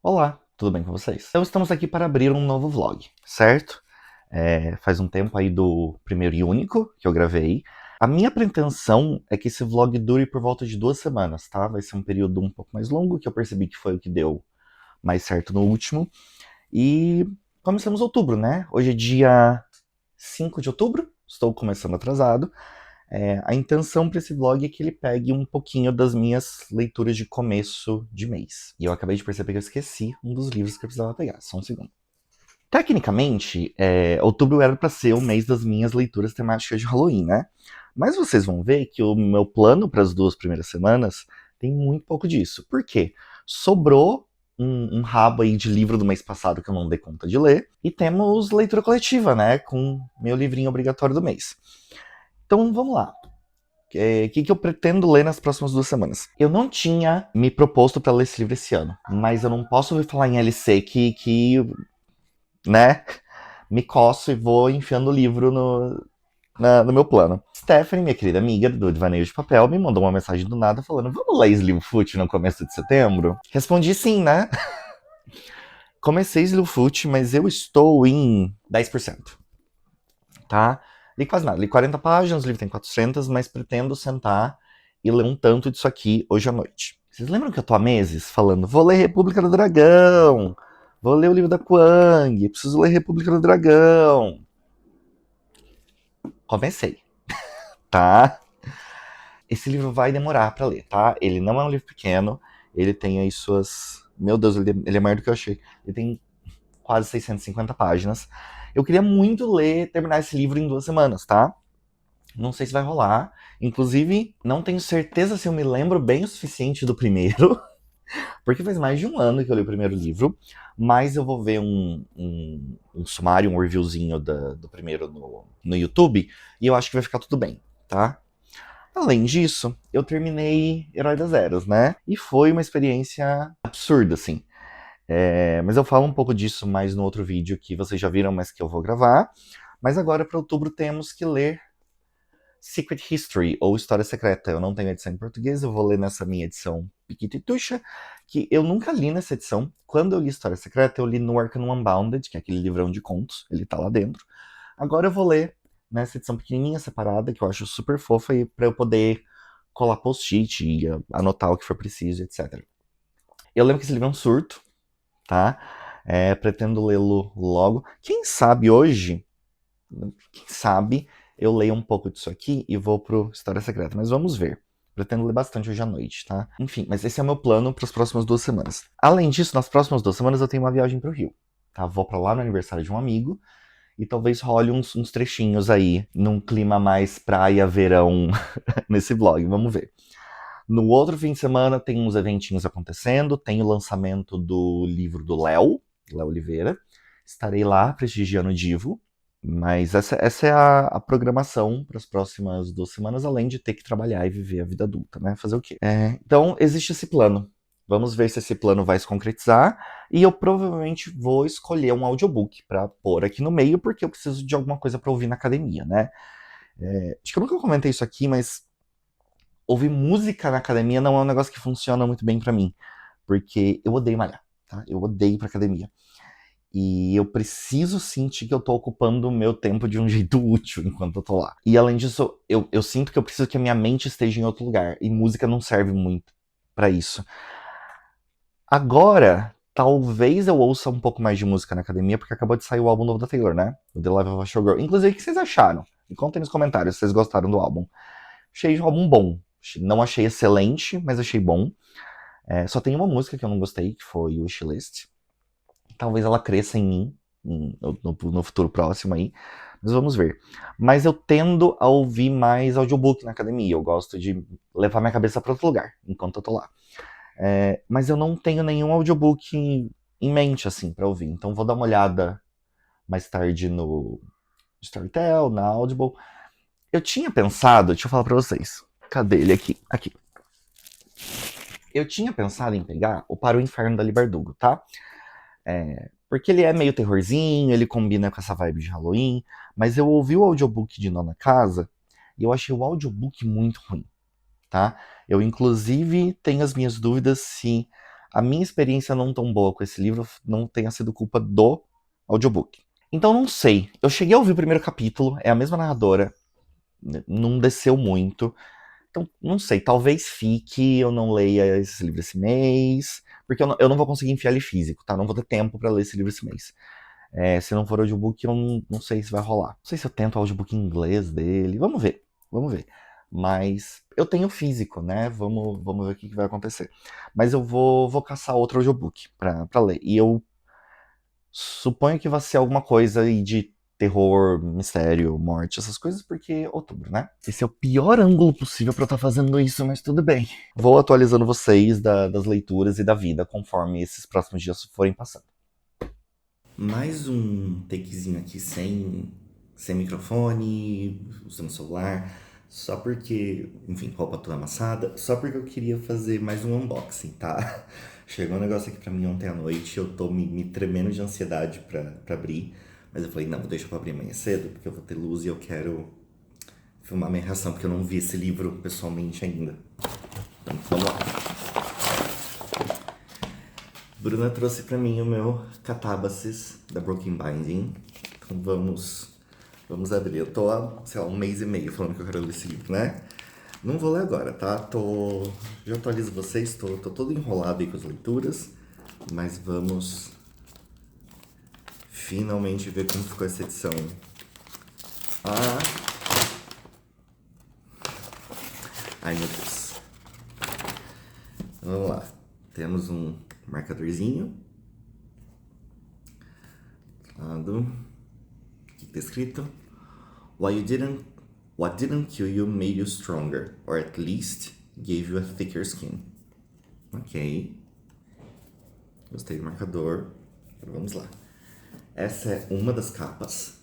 Olá, tudo bem com vocês? Então estamos aqui para abrir um novo vlog, certo? Faz um tempo aí do primeiro e único que eu gravei. A minha pretensão é que esse vlog dure por volta de 2 semanas, tá? Vai ser um período um pouco mais longo, que eu percebi que foi o que deu mais certo no último. E começamos outubro, né? Hoje é dia 5 de outubro, estou começando atrasado. A intenção para esse vlog é que ele pegue um pouquinho das minhas leituras de começo de mês. E eu acabei de perceber que eu esqueci um dos livros que eu precisava pegar. Só um segundo. Tecnicamente, outubro era para ser o mês das minhas leituras temáticas de Halloween, né? Mas vocês vão ver que o meu plano para as 2 primeiras semanas tem muito pouco disso. Por quê? Sobrou um rabo aí de livro do mês passado que eu não dei conta de ler. E temos leitura coletiva, né? Com meu livrinho obrigatório do mês. Então vamos lá. O que eu pretendo ler nas próximas 2 semanas? Eu não tinha me proposto para ler esse livro esse ano, mas eu não posso ouvir falar em LC né, me coço e vou enfiando o livro no meu plano. Stephanie, minha querida amiga do Devaneio de Papel, me mandou uma mensagem do nada falando: vamos ler Slewfoot no começo de setembro? Respondi sim, né? Comecei Slewfoot, mas eu estou em 10%, tá? Li quase nada, li 40 páginas, o livro tem 400, mas pretendo sentar e ler um tanto disso aqui hoje à noite. Vocês lembram que eu tô há meses falando, vou ler República do Dragão, vou ler o livro da Kuang, preciso ler República do Dragão. Comecei, tá? Esse livro vai demorar pra ler, tá? Ele não é um livro pequeno, ele tem aí suas... Meu Deus, ele é maior do que eu achei. Ele tem quase 650 páginas. Eu queria muito terminar esse livro em 2 semanas, tá? Não sei se vai rolar. Inclusive, não tenho certeza se eu me lembro bem o suficiente do primeiro, porque faz mais de um ano que eu li o primeiro livro. Mas eu vou ver um sumário, um reviewzinho do primeiro no YouTube, e eu acho que vai ficar tudo bem, tá? Além disso, eu terminei Herói das Eras, né? E foi uma experiência absurda, assim. Mas eu falo um pouco disso mais no outro vídeo que vocês já viram, mas que eu vou gravar. Mas agora, para outubro, temos que ler Secret History, ou História Secreta. Eu não tenho edição em português, eu vou ler nessa minha edição Piquitituxa, que eu nunca li nessa edição. Quando eu li História Secreta, eu li no Arcanum Unbounded, que é aquele livrão de contos, ele tá lá dentro. Agora eu vou ler nessa edição pequenininha, separada, que eu acho super fofa, e pra eu poder colar post-it e anotar o que for preciso, etc. Eu lembro que esse livro é um surto, tá? Pretendo lê-lo logo. Quem sabe eu leio um pouco disso aqui e vou pro História Secreta, mas vamos ver. Pretendo ler bastante hoje à noite, tá? Enfim, mas esse é o meu plano para as próximas 2 semanas. Além disso, nas próximas 2 semanas eu tenho uma viagem pro Rio, tá? Vou para lá no aniversário de um amigo e talvez role uns trechinhos aí, num clima mais praia, verão, nesse vlog, vamos ver. No outro fim de semana tem uns eventinhos acontecendo, tem o lançamento do livro do Léo Oliveira. Estarei lá prestigiando o Divo, mas essa é a programação para as próximas 2 semanas, além de ter que trabalhar e viver a vida adulta, né? Fazer o quê? Então, existe esse plano. Vamos ver se esse plano vai se concretizar. E eu provavelmente vou escolher um audiobook para pôr aqui no meio, porque eu preciso de alguma coisa para ouvir na academia, né? Acho que eu nunca comentei isso aqui, mas ouvir música na academia não é um negócio que funciona muito bem para mim. Porque eu odeio malhar, tá? Eu odeio ir pra academia. E eu preciso sentir que eu tô ocupando o meu tempo de um jeito útil enquanto eu tô lá. E além disso, eu sinto que eu preciso que a minha mente esteja em outro lugar. E música não serve muito pra isso. Agora, talvez eu ouça um pouco mais de música na academia, porque acabou de sair o álbum novo da Taylor, né? O The Life of a Showgirl. Inclusive, o que vocês acharam? Me contem nos comentários se vocês gostaram do álbum. Achei o álbum bom. Não achei excelente, mas achei bom. Só tem uma música que eu não gostei, que foi o Wishlist. Talvez ela cresça em mim no futuro próximo aí, mas vamos ver. Mas eu tendo a ouvir mais audiobook na academia, eu gosto de levar minha cabeça para outro lugar enquanto eu tô lá. Mas eu não tenho nenhum audiobook em mente, assim, para ouvir, então vou dar uma olhada mais tarde no Storytel, na Audible. Eu tinha pensado, deixa eu falar pra vocês, cadê ele aqui? Aqui. Eu tinha pensado em pegar o Para o Inferno da Libardugo, tá? Porque ele é meio terrorzinho, ele combina com essa vibe de Halloween, mas eu ouvi o audiobook de Nona Casa e eu achei o audiobook muito ruim, tá? Eu, inclusive, tenho as minhas dúvidas se a minha experiência não tão boa com esse livro não tenha sido culpa do audiobook. Então não sei. Eu cheguei a ouvir o primeiro capítulo, é a mesma narradora, não desceu muito. Então, não sei, talvez fique, eu não leia esse livro esse mês, porque eu não vou conseguir enfiar ele físico, tá? Não vou ter tempo pra ler esse livro esse mês. Se não for audiobook, eu não sei se vai rolar. Não sei se eu tento o audiobook em inglês dele, vamos ver, vamos ver. Mas eu tenho físico, né? Vamos ver o que vai acontecer. Mas eu vou caçar outro audiobook pra ler. E eu suponho que vai ser alguma coisa aí de terror, mistério, morte, essas coisas, porque é outubro, né? Esse é o pior ângulo possível pra eu estar fazendo isso, mas tudo bem. Vou atualizando vocês das leituras e da vida conforme esses próximos dias forem passando. Mais um takezinho aqui sem microfone, usando o celular, só porque, enfim, roupa toda amassada, só porque eu queria fazer mais um unboxing, tá? Chegou um negócio aqui pra mim ontem à noite, eu tô me tremendo de ansiedade pra abrir, mas eu falei, não, vou deixar pra abrir amanhã cedo, porque eu vou ter luz e eu quero filmar minha reação, porque eu não vi esse livro pessoalmente ainda. Então, vamos lá. Bruna trouxe pra mim o meu Catábasis da Broken Binding. Então vamos abrir. Eu tô há, sei lá, um mês e meio falando que eu quero ler esse livro, né? Não vou ler agora, tá? Já atualizo vocês, tô todo enrolado aí com as leituras. Mas vamos finalmente ver como ficou essa edição. Ah! Ai, meu Deus. Vamos lá. Temos um marcadorzinho. Lado. O que tá escrito? What didn't kill you made you stronger, or at least gave you a thicker skin. Ok. Gostei do marcador. Agora vamos lá. Essa é uma das capas.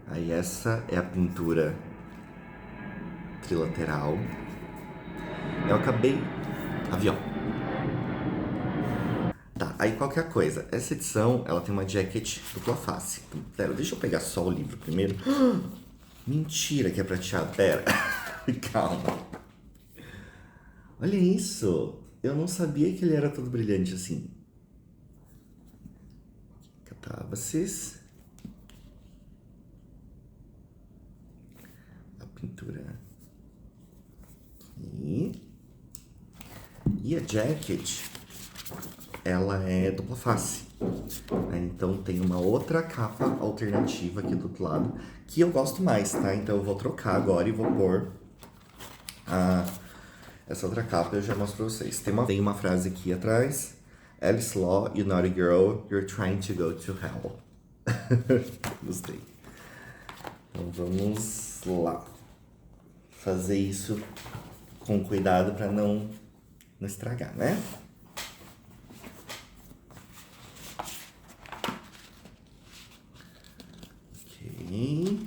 Aí essa é a pintura trilateral. Eu acabei... Avião. Tá, aí qualquer coisa. Essa edição, ela tem uma jacket dupla face. Pera, deixa eu pegar só o livro primeiro. Mentira que é prateado. Pera. Calma. Olha isso. Eu não sabia que ele era todo brilhante assim. Catábasis. A pintura aqui. E a jacket, ela é dupla face. Então tem uma outra capa alternativa aqui do outro lado, que eu gosto mais, tá? Então eu vou trocar agora e vou pôr essa outra capa, eu já mostro pra vocês. Tem uma frase aqui atrás. Alice Law, you naughty girl, you're trying to go to hell. Gostei. Então vamos lá. Fazer isso com cuidado pra não estragar, né? Ok.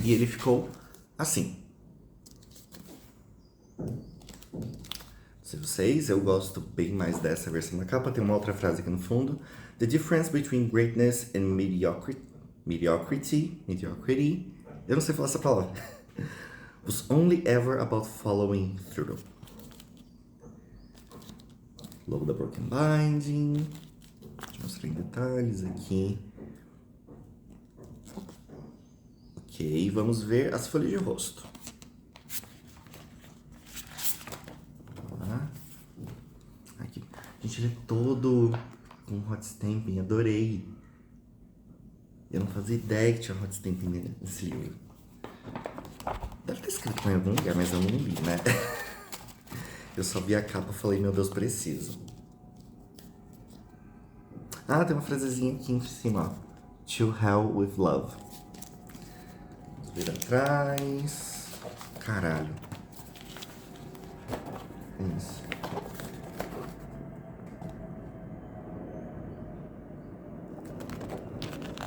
E ele ficou assim. Não sei vocês, eu gosto bem mais dessa versão da capa. Tem uma outra frase aqui no fundo. The difference between greatness and mediocrity, eu não sei falar essa palavra, was only ever about following through. Logo da Broken Binding. Deixa eu mostrar em detalhes aqui. Ok, vamos ver as folhas de rosto. Aqui. Gente, ele é todo com hot stamping, adorei. Eu não fazia ideia que tinha hot stamping nesse livro. Deve ter escrito em algum lugar, mas eu não li, né? Eu só vi a capa e falei, meu Deus, preciso. Ah, tem uma frasezinha aqui em cima, ó. To hell with love. Vamos ver atrás. Caralho. É isso.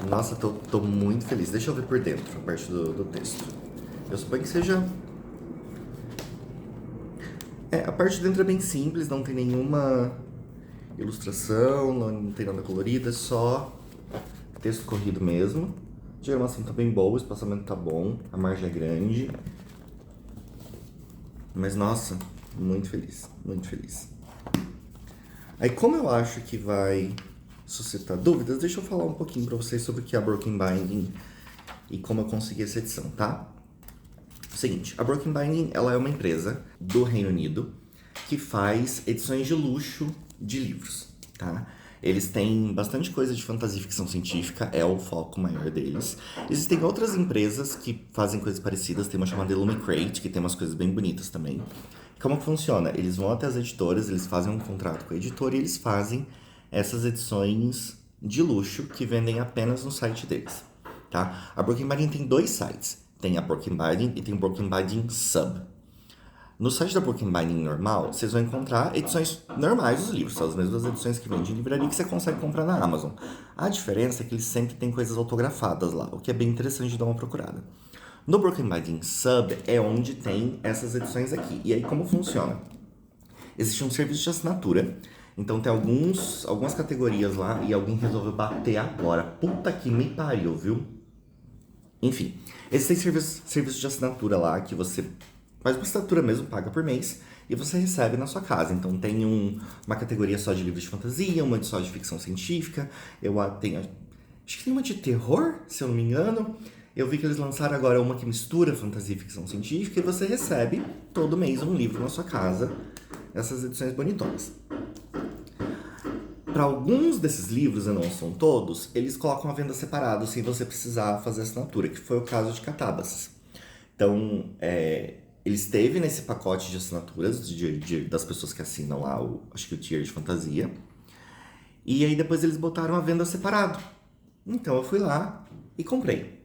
Nossa, tô muito feliz. Deixa eu ver por dentro, a parte do texto. Eu suponho que seja... a parte de dentro é bem simples, não tem nenhuma ilustração, não tem nada colorido, é só texto corrido mesmo. A diagramação tá bem boa, o espaçamento tá bom, a margem é grande. Mas nossa, muito feliz, muito feliz. Aí como eu acho que vai suscitar dúvidas, deixa eu falar um pouquinho pra vocês sobre o que é a Broken Binding e como eu consegui essa edição, tá? Seguinte, a Broken Binding, ela é uma empresa do Reino Unido que faz edições de luxo de livros, tá? Eles têm bastante coisa de fantasia e ficção científica, é o foco maior deles. Existem outras empresas que fazem coisas parecidas, tem uma chamada Illumicrate, que tem umas coisas bem bonitas também. Como que funciona? Eles vão até as editoras, eles fazem um contrato com a editora e eles fazem essas edições de luxo que vendem apenas no site deles, tá? A Broken Binding tem 2 sites, tem a Broken Binding e tem o Broken Binding Sub. No site da Broken Binding normal, vocês vão encontrar edições normais dos livros, são as mesmas edições que vende em livraria que você consegue comprar na Amazon. A diferença é que eles sempre têm coisas autografadas lá, o que é bem interessante de dar uma procurada. No Broken Binding Sub é onde tem essas edições aqui. E aí como funciona? Existe um serviço de assinatura, então tem algumas categorias lá e alguém resolveu bater agora. Puta que me pariu, viu? Enfim, existem serviços de assinatura lá que você faz uma assinatura mesmo, paga por mês, e você recebe na sua casa. Então tem uma categoria só de livros de fantasia, uma só de ficção científica, acho que tem uma de terror, se eu não me engano. Eu vi que eles lançaram agora uma que mistura fantasia e ficção científica, e você recebe todo mês um livro na sua casa, essas edições bonitonas. Para alguns desses livros, e não são todos, eles colocam a venda separado, sem você precisar fazer assinatura, que foi o caso de Catábases. Então, ele esteve nesse pacote de assinaturas das pessoas que assinam lá, acho que o tier de fantasia. E aí depois eles botaram a venda separado. Então eu fui lá e comprei.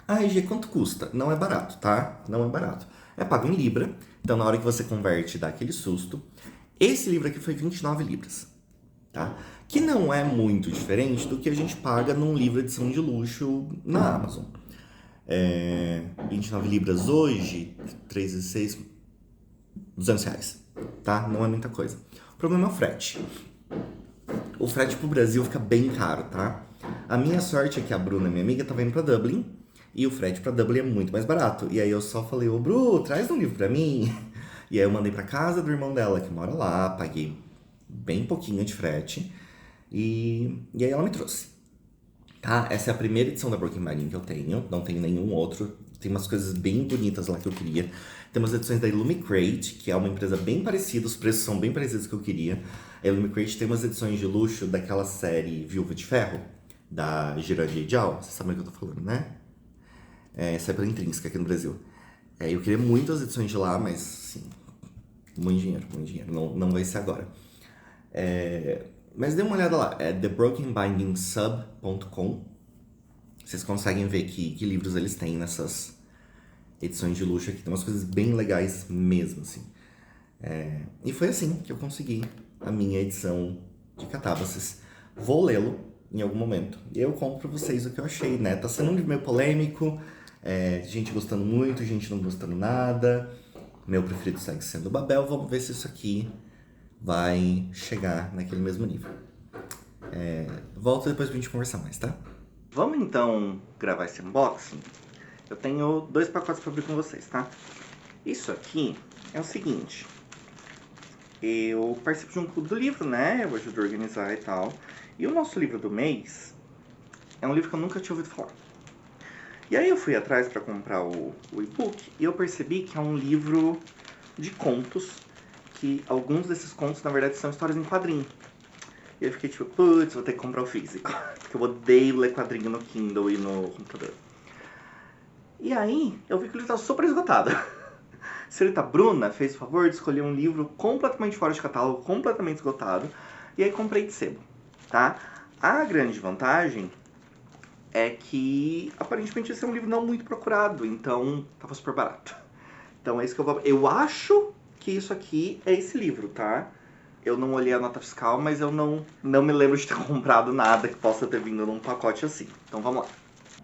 A RG quanto custa? Não é barato, tá? Não é barato. É pago em Libra, então na hora que você converte dá aquele susto. Esse livro aqui foi 29 libras, tá? Que não é muito diferente do que a gente paga num livro edição de luxo na Amazon. 29 libras hoje, 3 e 6, R$200, tá? Não é muita coisa. O problema é o frete. O frete pro Brasil fica bem caro, tá? A minha sorte é que a Bruna, minha amiga, tava indo pra Dublin e o frete pra Dublin é muito mais barato. E aí eu só falei, ô Bru, traz um livro pra mim. E aí eu mandei pra casa do irmão dela, que mora lá, paguei bem pouquinho de frete. E aí ela me trouxe. Tá? Essa é a primeira edição da Broken Binding que eu tenho, não tenho nenhum outro. Tem umas coisas bem bonitas lá que eu queria. Tem umas edições da Illumicrate, que é uma empresa bem parecida, os preços são bem parecidos que eu queria. A Illumicrate tem umas edições de luxo daquela série Viúva de Ferro, da Girardi Dial. Vocês sabem o que eu tô falando, né? Essa é pela Intrínseca aqui no Brasil. Eu queria muito as edições de lá, mas, sim, muito dinheiro. Não vai ser agora. Mas dê uma olhada lá, é thebrokenbindingsub.com. Vocês conseguem ver que livros eles têm nessas edições de luxo aqui. Tem umas coisas bem legais mesmo, assim. E foi assim que eu consegui a minha edição de Catábases. Vou lê-lo em algum momento. E eu conto pra vocês o que eu achei, né? Tá sendo um livro meio polêmico, gente gostando muito, gente não gostando nada. Meu preferido segue sendo o Babel. Vamos ver se isso aqui vai chegar naquele mesmo nível. Volto depois pra gente conversar mais, tá? Vamos então gravar esse unboxing? Eu tenho 2 pacotes pra abrir com vocês, tá? Isso aqui é o seguinte. Eu participo de um clube do livro, né? Eu ajudo a organizar e tal. E o nosso livro do mês é um livro que eu nunca tinha ouvido falar. E aí eu fui atrás pra comprar o e-book e eu percebi que é um livro de contos, que alguns desses contos, na verdade, são histórias em quadrinho. E eu fiquei tipo, putz, vou ter que comprar o físico. Porque eu odeio ler quadrinho no Kindle e no computador. E aí, eu vi que o livro estava super esgotado. A senhorita Bruna fez o favor de escolher um livro completamente fora de catálogo, completamente esgotado. E aí comprei de sebo, tá? A grande vantagem é que, aparentemente, esse é um livro não muito procurado. Então, tava super barato. Então, é isso que eu vou... Eu acho que isso aqui é esse livro, tá? Eu não olhei a nota fiscal, mas eu não me lembro de ter comprado nada que possa ter vindo num pacote assim. Então vamos lá.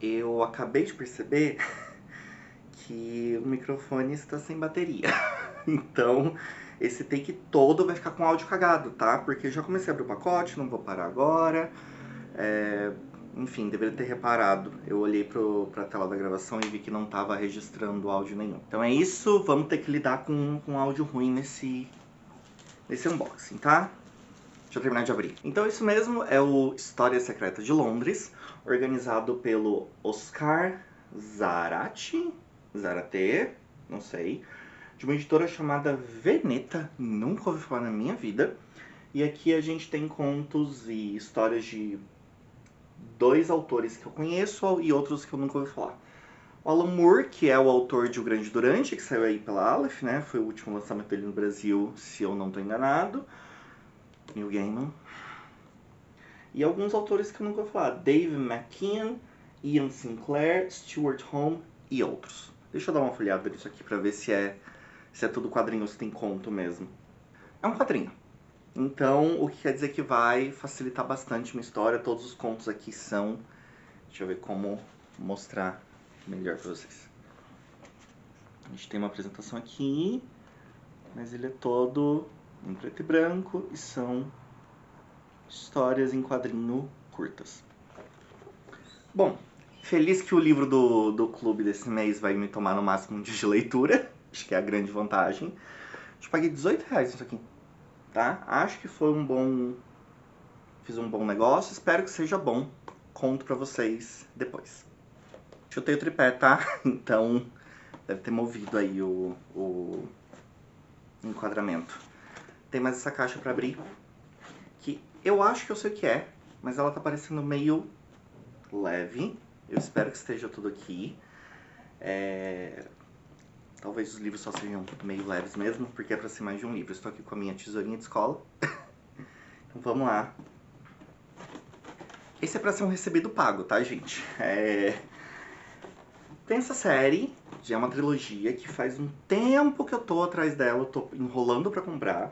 Eu acabei de perceber que o microfone está sem bateria. Então esse take todo vai ficar com áudio cagado, tá? Porque eu já comecei a abrir o pacote, não vou parar agora. Enfim, deveria ter reparado. Eu olhei pra tela da gravação e vi que não tava registrando áudio nenhum. Então é isso, vamos ter que lidar com áudio ruim nesse unboxing, tá? Deixa eu terminar de abrir. Então isso mesmo, é o História Secreta de Londres, organizado pelo Oscar Zarate, não sei, de uma editora chamada Veneta, nunca ouvi falar na minha vida. E aqui a gente tem contos e histórias de 2 autores que eu conheço e outros que eu nunca ouvi falar. O Alan Moore, que é o autor de O Grande Durante, que saiu aí pela Aleph, né? Foi o último lançamento dele no Brasil, se eu não estou enganado. Neil Gaiman. E alguns autores que eu nunca ouvi falar. Dave McKean, Ian Sinclair, Stuart Home e outros. Deixa eu dar uma folhada nisso aqui pra ver se é tudo quadrinho ou se tem conto mesmo. É um quadrinho. Então, o que quer dizer que vai facilitar bastante uma história. Todos os contos aqui são... Deixa eu ver como mostrar melhor pra vocês. A gente tem uma apresentação aqui, mas ele é todo em preto e branco e são histórias em quadrinho curtas. Bom, feliz que o livro do clube desse mês vai me tomar no máximo um dia de leitura. Acho que é a grande vantagem. Eu paguei R$18 nisso aqui, tá? Acho que foi um bom... Fiz um bom negócio, espero que seja bom. Conto pra vocês depois. Chutei o tripé, tá? Então deve ter movido aí o enquadramento. Tem mais essa caixa pra abrir, que eu acho que eu sei o que é, mas ela tá parecendo meio leve. Eu espero que esteja tudo aqui. Talvez os livros só sejam meio leves mesmo, porque é pra ser mais de um livro. Eu estou aqui com a minha tesourinha de escola. Então vamos lá. Esse é pra ser um recebido pago, tá, gente? Tem essa série, já é uma trilogia, que faz um tempo que eu tô atrás dela, eu tô enrolando pra comprar.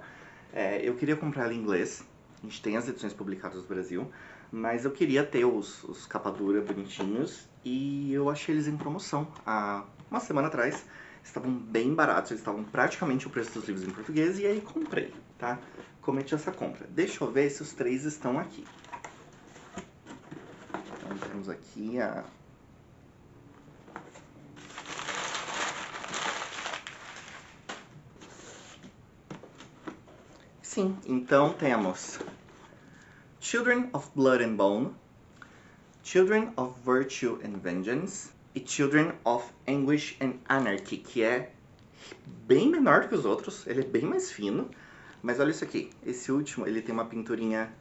Eu queria comprar ela em inglês, a gente tem as edições publicadas no Brasil, mas eu queria ter os capa dura bonitinhos e eu achei eles em promoção há uma semana atrás. Estavam bem baratos, eles estavam praticamente o preço dos livros em português e aí comprei, tá? Cometi essa compra. Deixa eu ver se os 3 estão aqui. Então temos aqui a... Sim, então temos Children of Blood and Bone, Children of Virtue and Vengeance e Children of Anguish and Anarchy, que é bem menor do que os outros, ele é bem mais fino, mas olha isso aqui, esse último ele tem uma pinturinha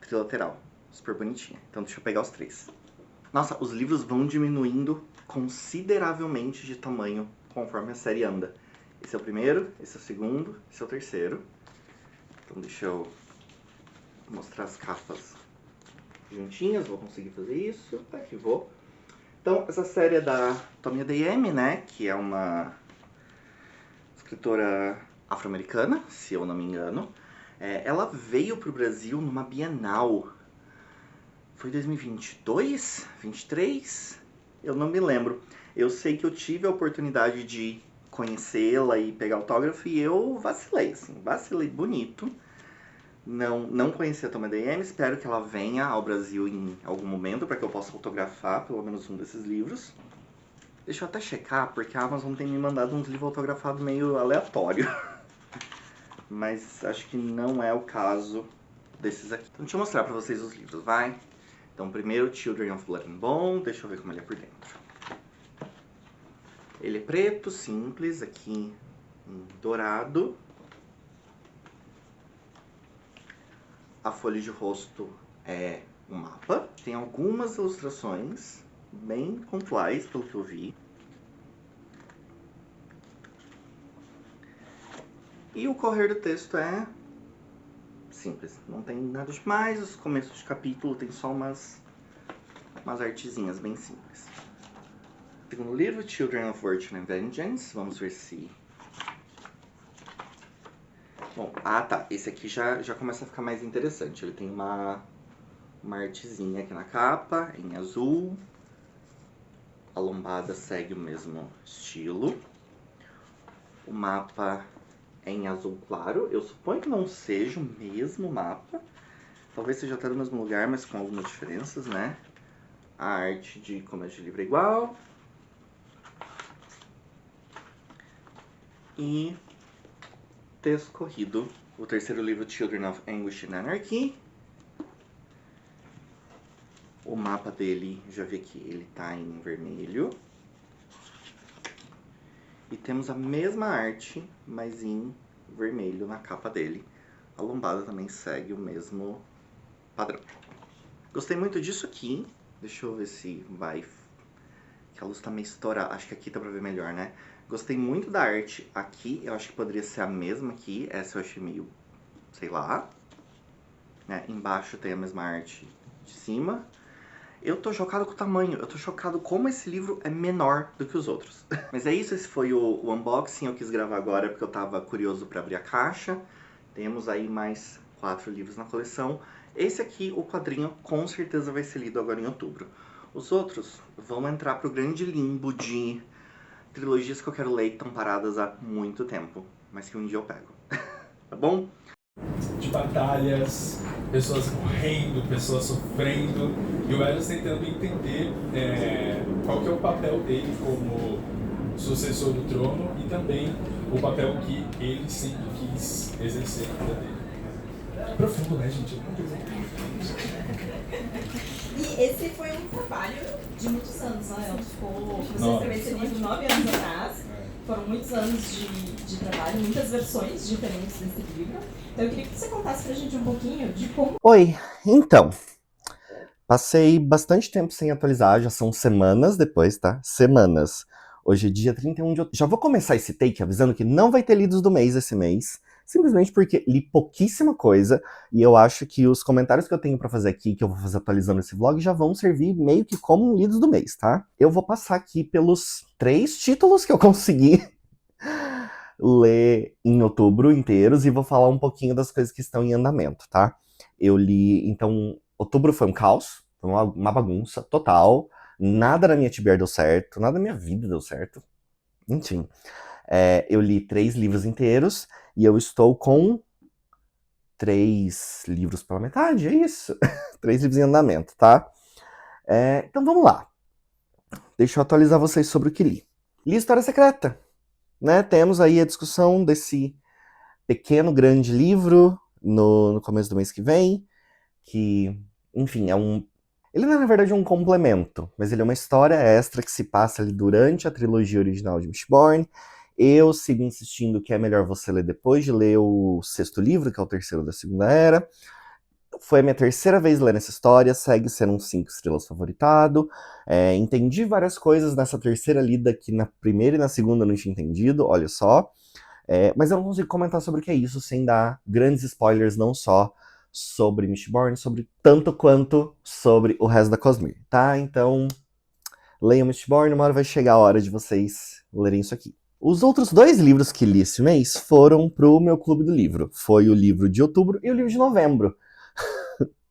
trilateral, super bonitinha, então deixa eu pegar os 3. Nossa, os livros vão diminuindo consideravelmente de tamanho conforme a série anda. Esse é o primeiro, esse é o segundo, esse é o terceiro. Então deixa eu mostrar as capas juntinhas, vou conseguir fazer isso, tá aqui, vou. Então, essa série é da Tomi Adeyemi, né, que é uma escritora afro-americana, se eu não me engano. Ela veio pro Brasil numa Bienal, foi 2022, 23? Eu não me lembro. Eu sei que eu tive a oportunidade de conhecê-la e pegar autógrafo e eu vacilei, assim, vacilei bonito. Não conhecia a Tomi Adeyemi, espero que ela venha ao Brasil em algum momento para que eu possa autografar pelo menos um desses livros. Deixa eu até checar, porque a Amazon tem me mandado uns livros autografados meio aleatório. Mas acho que não é o caso desses aqui. Então deixa eu mostrar pra vocês os livros, vai? Então primeiro Children of Blood and Bone, deixa eu ver como ele é por dentro. Ele é preto, simples, aqui em dourado. A folha de rosto é um mapa. Tem algumas ilustrações bem pontuais, pelo que eu vi. E o correr do texto é simples, não tem nada demais. Os começos de capítulo tem só umas artezinhas bem simples. Segundo livro, Children of Virtue and Vengeance. Vamos ver se... Bom, tá. Esse aqui já começa a ficar mais interessante. Ele tem uma artezinha aqui na capa, em azul. A lombada segue o mesmo estilo. O mapa é em azul claro. Eu suponho que não seja o mesmo mapa, Talvez seja até do mesmo lugar, mas com algumas diferenças, né? A arte de Comércio de Livro é igual. E texto corrido, o terceiro livro, Children of Anguish and Anarchy. O mapa dele, já vi aqui, ele tá em vermelho. E temos a mesma arte, mas em vermelho na capa dele. A lombada também segue o mesmo padrão. Gostei muito disso aqui. Deixa eu ver se vai... Que a luz tá meio estourada. Acho que aqui dá pra ver melhor, né? Gostei muito da arte aqui. Eu acho que poderia ser a mesma aqui. Essa eu achei meio... sei lá. Né? Embaixo tem a mesma arte de cima. Eu tô chocado com o tamanho. Eu tô chocado como esse livro é menor do que os outros. Mas é isso. Esse foi o unboxing. Eu quis gravar agora porque eu tava curioso pra abrir a caixa. Temos aí mais 4 livros na coleção. Esse aqui, o quadrinho, com certeza vai ser lido agora em outubro. Os outros vão entrar pro grande limbo de trilogias que eu quero ler e estão paradas há muito tempo, mas que um dia eu pego. Tá bom? De batalhas, pessoas morrendo, pessoas sofrendo, e o Eros tentando entender qual que é o papel dele como sucessor do trono e também o papel que ele sempre quis exercer na vida dele. Profundo, né, gente? E esse foi um trabalho de muitos anos, né? Você escreveu esse livro 9 anos atrás. Foram muitos anos de trabalho, muitas versões diferentes desse livro. Então eu queria que você contasse pra gente um pouquinho de como... Oi, então, passei bastante tempo sem atualizar, já são semanas depois, tá? Semanas. Hoje é dia 31 de outubro. Já vou começar esse take avisando que não vai ter lidos do mês esse mês, simplesmente porque li pouquíssima coisa, e eu acho que os comentários que eu tenho pra fazer aqui, que eu vou fazer atualizando esse vlog, já vão servir meio que como lidos do mês, tá? Eu vou passar aqui pelos 3 títulos que eu consegui ler em outubro inteiros, e vou falar um pouquinho das coisas que estão em andamento, tá? Eu li, então, outubro foi um caos, foi uma bagunça total, nada na minha TBR deu certo, nada na minha vida deu certo, enfim. Eu li 3 livros inteiros, e eu estou com 3 livros pela metade, é isso? 3 livros em andamento, tá? Então vamos lá. Deixa eu atualizar vocês sobre o que li. Li História Secreta, né? Temos aí a discussão desse pequeno, grande livro no começo do mês que vem, que, enfim, ele não é, na verdade, um complemento, mas ele é uma história extra que se passa ali durante a trilogia original de Mistborn. Eu sigo insistindo que é melhor você ler depois de ler o 6º livro, que é o terceiro da Segunda Era. Foi a minha terceira vez lendo essa história, segue sendo um 5 estrelas favoritado. Entendi várias coisas nessa terceira lida que na primeira e na segunda eu não tinha entendido, olha só. Mas eu não consigo comentar sobre o que é isso sem dar grandes spoilers, não só sobre Mistborn, sobre tanto quanto sobre o resto da Cosmere, tá? Então, leiam Mistborn, uma hora vai chegar a hora de vocês lerem isso aqui. Os outros 2 livros que li esse mês foram pro meu clube do livro. Foi o livro de outubro e o livro de novembro.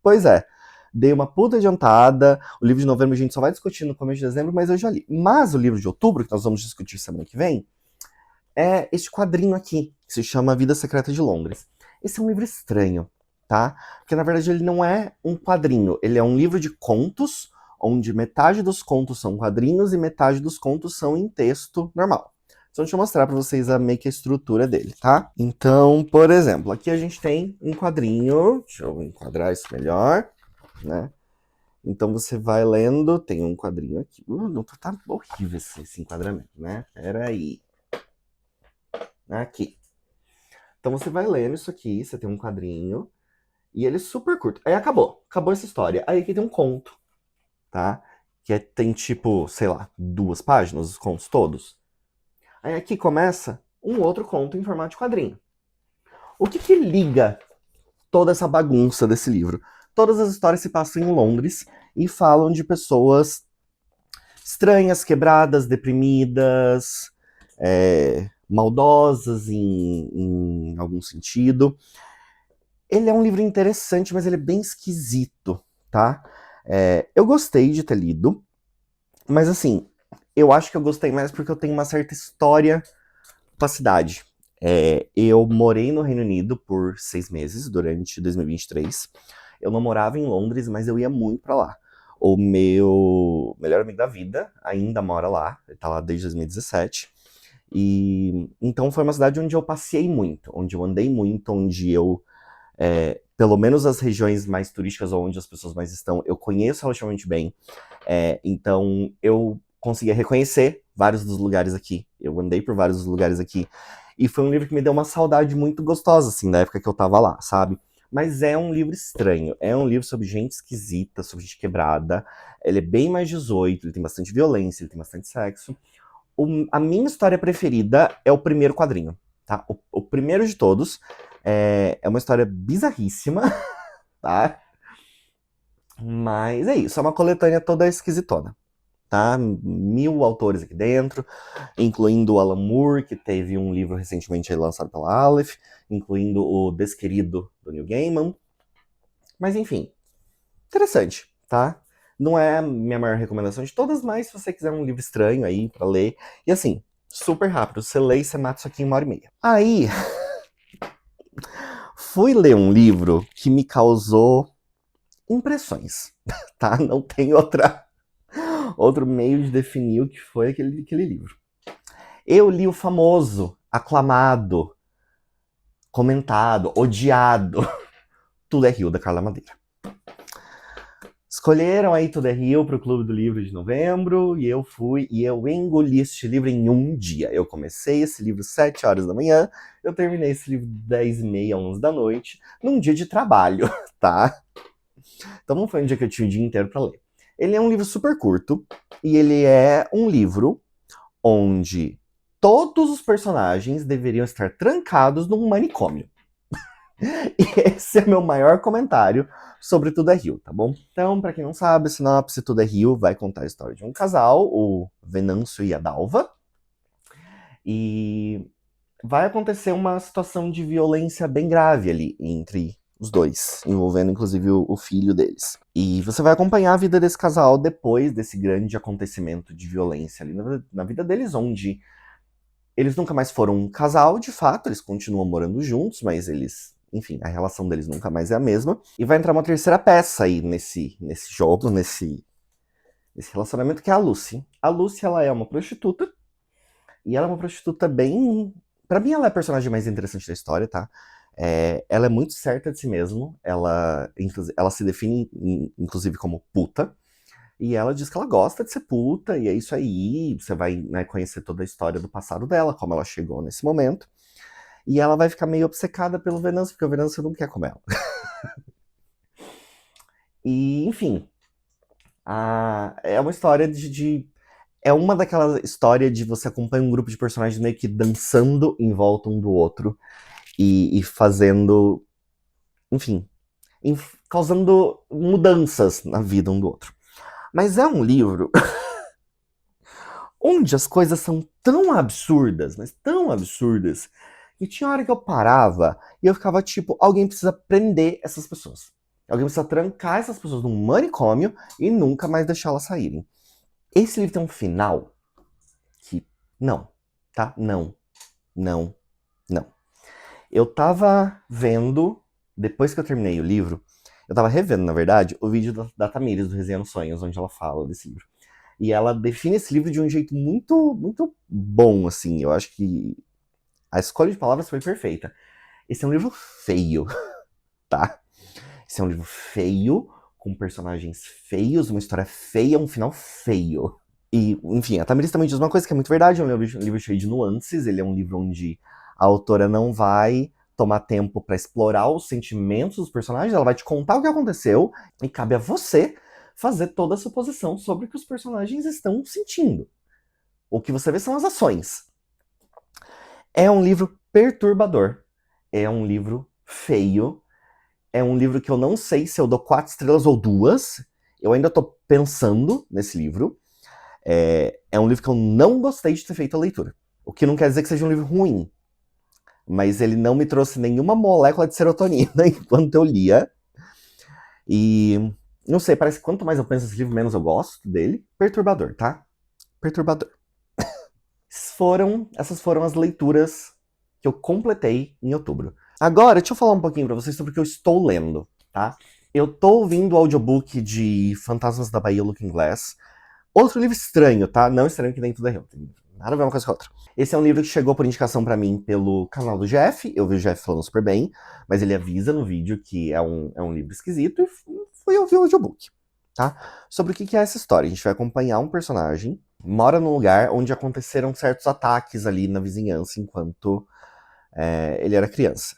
Pois é, dei uma puta adiantada. O livro de novembro a gente só vai discutir no começo de dezembro, mas eu já li. Mas o livro de outubro, que nós vamos discutir semana que vem, é este quadrinho aqui, que se chama A Vida Secreta de Londres. Esse é um livro estranho, tá? Porque na verdade ele não é um quadrinho, ele é um livro de contos, onde metade dos contos são quadrinhos e metade dos contos são em texto normal. Então deixa eu mostrar pra vocês meio que a estrutura dele, tá? Então, por exemplo, aqui a gente tem um quadrinho, deixa eu enquadrar isso melhor, né? Então você vai lendo, tem um quadrinho aqui, não tá horrível esse enquadramento, né? Peraí. Aqui. Então você vai lendo isso aqui, você tem um quadrinho, e ele é super curto. Aí acabou essa história. Aí aqui tem um conto, tá? Que tem tipo, sei lá, 2 páginas, os contos todos. Aí aqui começa um outro conto em formato de quadrinho. O que liga toda essa bagunça desse livro? Todas as histórias se passam em Londres e falam de pessoas estranhas, quebradas, deprimidas, maldosas em algum sentido. Ele é um livro interessante, mas ele é bem esquisito, tá? Eu gostei de ter lido, mas assim, eu acho que eu gostei mais porque eu tenho uma certa história com a cidade. Eu morei no Reino Unido por 6 meses, durante 2023. Eu não morava em Londres, mas eu ia muito pra lá. O meu melhor amigo da vida ainda mora lá, ele tá lá desde 2017. E então foi uma cidade onde eu passeei muito, onde eu andei muito, onde eu, pelo menos as regiões mais turísticas ou onde as pessoas mais estão, eu conheço relativamente bem. Então eu conseguia reconhecer vários dos lugares aqui. Eu andei por vários dos lugares aqui. E foi um livro que me deu uma saudade muito gostosa, assim, da época que eu tava lá, sabe? Mas é um livro estranho. É um livro sobre gente esquisita, sobre gente quebrada. Ele é bem mais 18, ele tem bastante violência, ele tem bastante sexo. A minha história preferida é o primeiro quadrinho, tá? O primeiro de todos é uma história bizarríssima, tá? Mas é isso, é uma coletânea toda esquisitona, tá? 1000 autores aqui dentro, incluindo o Alan Moore, que teve um livro recentemente lançado pela Aleph, incluindo o Desquerido do Neil Gaiman. Mas enfim, interessante, tá? Não é a minha maior recomendação de todas, mas se você quiser um livro estranho aí pra ler, e assim, super rápido, você lê e você mata isso aqui em 1h30. Aí, fui ler um livro que me causou impressões, tá? Não tem outro meio de definir o que foi aquele livro. Eu li o famoso, aclamado, comentado, odiado Tudo é Rio, da Carla Madeira. Escolheram aí Tudo é Rio pro Clube do Livro de novembro, e eu fui e eu engoli este livro em um dia. Eu comecei esse livro 7 horas da manhã, eu terminei esse livro 10h30, 11 da noite, num dia de trabalho, tá? Então não foi um dia que eu tinha o dia inteiro pra ler. Ele é um livro super curto, e ele é um livro onde todos os personagens deveriam estar trancados num manicômio. E esse é meu maior comentário sobre Tudo é Rio, tá bom? Então, pra quem não sabe, a sinopse Tudo é Rio vai contar a história de um casal, o Venâncio e a Dalva. E vai acontecer uma situação de violência bem grave ali entre os dois, envolvendo inclusive o filho deles. E você vai acompanhar a vida desse casal depois desse grande acontecimento de violência ali na vida deles, onde eles nunca mais foram um casal, de fato, eles continuam morando juntos, mas eles, enfim, a relação deles nunca mais é a mesma. E vai entrar uma terceira peça aí nesse jogo, nesse relacionamento, que é a Lucy. A Lucy, ela é uma prostituta, e ela é uma prostituta bem... Pra mim, ela é a personagem mais interessante da história, tá? Ela é muito certa de si mesma, ela se define, inclusive, como puta, e ela diz que ela gosta de ser puta, e é isso aí, você vai, né, conhecer toda a história do passado dela, como ela chegou nesse momento, e ela vai ficar meio obcecada pelo Venâncio, porque o Venâncio não quer comer ela. E, enfim, é uma história é uma daquelas histórias de você acompanha um grupo de personagens meio que dançando em volta um do outro, e fazendo, enfim, causando mudanças na vida um do outro. Mas é um livro onde as coisas são tão absurdas, mas tão absurdas, que tinha hora que eu parava e eu ficava tipo, alguém precisa prender essas pessoas. Alguém precisa trancar essas pessoas num manicômio e nunca mais deixá-las saírem. Esse livro tem um final que não, tá? Não. Eu tava vendo, depois que eu terminei o livro, eu tava revendo, na verdade, o vídeo da Tamires, do Resenhando Sonhos, onde ela fala desse livro. E ela define esse livro de um jeito muito, muito bom, assim. Eu acho que a escolha de palavras foi perfeita. Esse é um livro feio, tá? Esse é um livro feio, com personagens feios, uma história feia, um final feio. E, enfim, a Tamires também diz uma coisa que é muito verdade, é um livro cheio de nuances, ele é um livro onde a autora não vai tomar tempo pra explorar os sentimentos dos personagens, ela vai te contar o que aconteceu, e cabe a você fazer toda a suposição sobre o que os personagens estão sentindo. O que você vê são as ações. É um livro perturbador, é um livro feio, é um livro que eu não sei se eu dou 4 estrelas ou 2, eu ainda tô pensando nesse livro. É um livro que eu não gostei de ter feito a leitura. O que não quer dizer que seja um livro ruim. Mas ele não me trouxe nenhuma molécula de serotonina enquanto eu lia. E não sei, parece que quanto mais eu penso nesse livro, menos eu gosto dele. Perturbador, tá? Perturbador. Essas foram as leituras que eu completei em outubro. Agora, deixa eu falar um pouquinho pra vocês sobre o que eu estou lendo, tá? Eu tô ouvindo o audiobook de Fantasmas da Bahia Looking Glass. Outro livro estranho, tá? Não estranho que nem tudo é real. Tem nada a ver uma coisa com a outra. Esse é um livro que chegou por indicação pra mim pelo canal do Jeff. Eu vi o Jeff falando super bem, mas ele avisa no vídeo que é um livro esquisito e fui ouvir o audiobook, tá? Sobre o que é essa história. A gente vai acompanhar um personagem, mora num lugar onde aconteceram certos ataques ali na vizinhança enquanto ele era criança.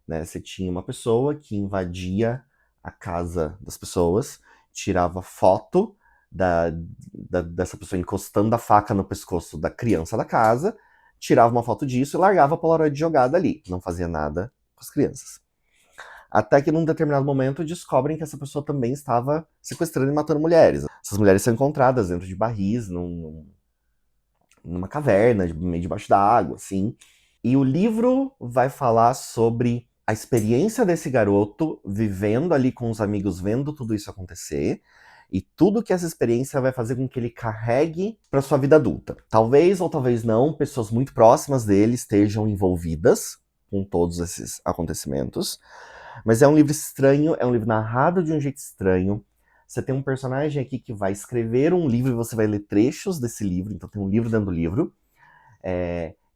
Né? Você tinha uma pessoa que invadia a casa das pessoas, tirava foto dessa pessoa encostando a faca no pescoço da criança da casa, tirava uma foto disso e largava a Polaroid jogada ali. Não fazia nada com as crianças. Até que num determinado momento descobrem que essa pessoa também estava sequestrando e matando mulheres. Essas mulheres são encontradas dentro de barris, numa caverna, meio debaixo da água, assim. E o livro vai falar sobre a experiência desse garoto vivendo ali com os amigos, vendo tudo isso acontecer, e tudo que essa experiência vai fazer com que ele carregue para sua vida adulta. Talvez ou talvez não, pessoas muito próximas dele estejam envolvidas com todos esses acontecimentos. Mas é um livro estranho, é um livro narrado de um jeito estranho. Você tem um personagem aqui que vai escrever um livro e você vai ler trechos desse livro, então tem um livro dentro do livro.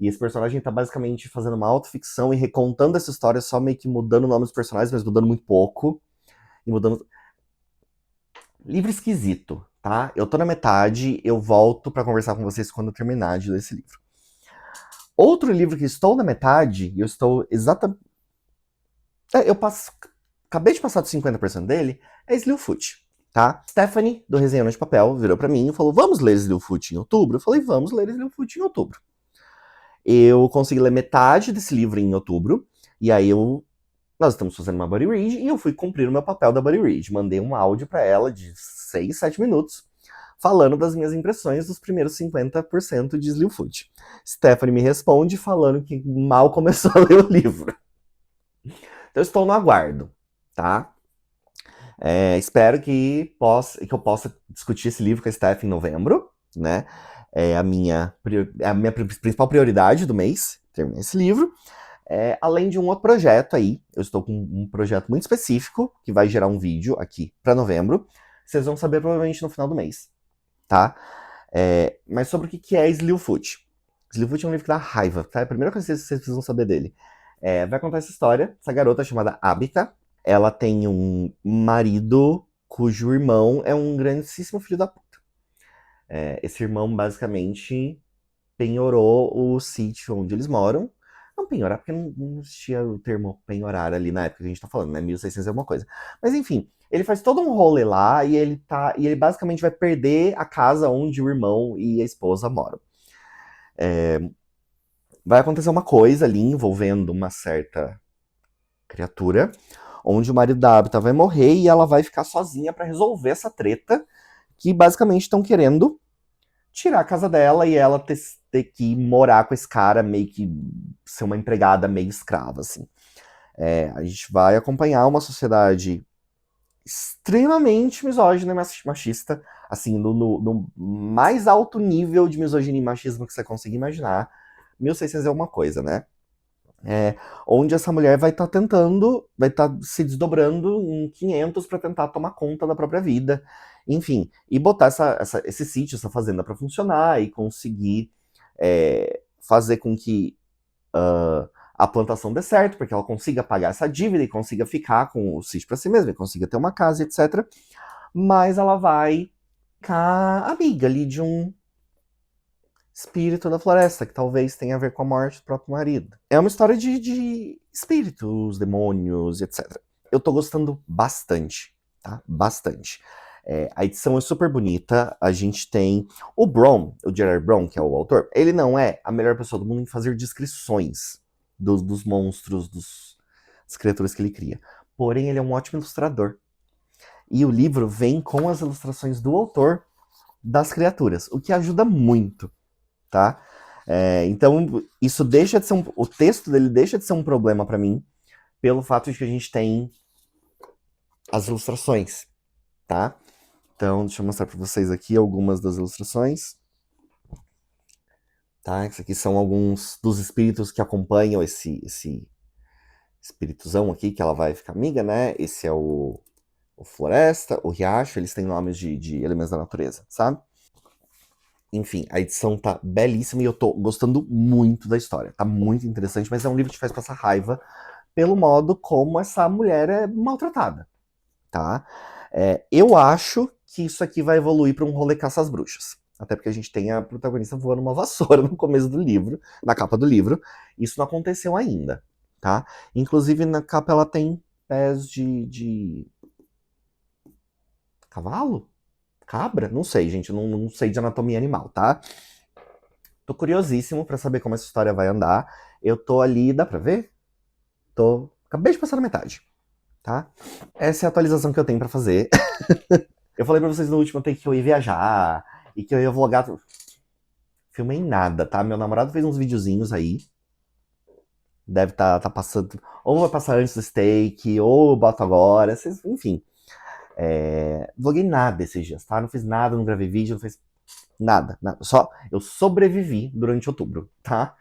E esse personagem tá basicamente fazendo uma autoficção e recontando essa história, só meio que mudando o nome dos personagens, mas mudando muito pouco. E mudando. Livro esquisito, tá? Eu tô na metade, eu volto pra conversar com vocês quando eu terminar de ler esse livro. Outro livro que estou na metade, e eu estou exatamente. Acabei de passar dos 50% dele, é Slewfoot, tá? Stephanie, do Resenhando de Papel, virou pra mim e falou: vamos ler Slewfoot em outubro? Eu falei: vamos ler Slewfoot em outubro. Eu consegui ler metade desse livro em outubro, e aí nós estamos fazendo uma buddy read, e eu fui cumprir o meu papel da buddy read. Mandei um áudio pra ela de 6, 7 minutos, falando das minhas impressões dos primeiros 50% de Slewfoot. Stephanie me responde falando que mal começou a ler o livro. Então eu estou no aguardo, tá? Espero que eu possa discutir esse livro com a Steph em novembro, né? É a minha principal prioridade do mês, terminar esse livro. Além de um outro projeto aí, eu estou com um projeto muito específico, que vai gerar um vídeo aqui para novembro. Vocês vão saber provavelmente no final do mês, tá? Mas sobre o que é Slewfoot. Slewfoot é um livro que dá raiva, tá? É a primeira coisa que vocês precisam saber dele. Vai contar essa história, essa garota chamada Abita. Ela tem um marido cujo irmão é um grandíssimo filho da puta. Esse irmão basicamente penhorou o sítio onde eles moram. Não penhorar, porque não existia o termo penhorar ali na época que a gente tá falando, né? 1600 é alguma coisa. Mas enfim, ele faz todo um rolê lá e ele basicamente vai perder a casa onde o irmão e a esposa moram. Vai acontecer uma coisa ali envolvendo uma certa criatura, onde o marido da Abita vai morrer e ela vai ficar sozinha pra resolver essa treta, que basicamente estão querendo tirar a casa dela e ela ter que morar com esse cara, meio que ser uma empregada meio escrava, assim. A gente vai acompanhar uma sociedade extremamente misógina e machista, assim, no mais alto nível de misoginia e machismo que você consegue imaginar. 1600 é uma coisa, né? Onde essa mulher vai estar se desdobrando em 500 para tentar tomar conta da própria vida, enfim, e botar esse sítio, essa fazenda para funcionar e conseguir fazer com que a plantação dê certo, porque ela consiga pagar essa dívida e consiga ficar com o sítio para si mesma, e consiga ter uma casa, etc. Mas ela vai ficar amiga ali de um espírito da floresta, que talvez tenha a ver com a morte do próprio marido. É uma história de espíritos, demônios, etc. Eu tô gostando bastante, tá? Bastante. A edição é super bonita, a gente tem o Brom, o Gerard Brom, que é o autor, ele não é a melhor pessoa do mundo em fazer descrições dos monstros, das criaturas que ele cria. Porém, ele é um ótimo ilustrador. E o livro vem com as ilustrações do autor das criaturas, o que ajuda muito. Tá? Então, isso deixa de ser o texto dele deixa de ser um problema para mim, pelo fato de que a gente tem as ilustrações, tá? Então, deixa eu mostrar para vocês aqui algumas das ilustrações. Tá? Esses aqui são alguns dos espíritos que acompanham esse espirituzão aqui, que ela vai ficar amiga, né? Esse é o o floresta, o riacho, eles têm nomes de elementos da natureza, sabe? Enfim, a edição tá belíssima e eu tô gostando muito da história. Tá muito interessante, mas é um livro que te faz passar raiva pelo modo como essa mulher é maltratada, tá? Eu acho que isso aqui vai evoluir pra um rolê caça às bruxas. Até porque a gente tem a protagonista voando uma vassoura no começo do livro, na capa do livro. Isso não aconteceu ainda, tá? Inclusive na capa ela tem pés de cavalo? Cabra? Não sei, gente. Não sei de anatomia animal, tá? Tô curiosíssimo pra saber como essa história vai andar. Eu tô ali, dá pra ver? Acabei de passar na metade, tá? Essa é a atualização que eu tenho pra fazer. Eu falei pra vocês no último take que eu ia viajar e que eu ia vlogar. Filmei nada, tá? Meu namorado fez uns videozinhos aí. Deve tá passando. Ou vai passar antes do steak, ou eu boto agora. Enfim. Vloguei nada esses dias, tá? Não fiz nada, não gravei vídeo, não fiz nada. Só eu sobrevivi durante outubro, tá?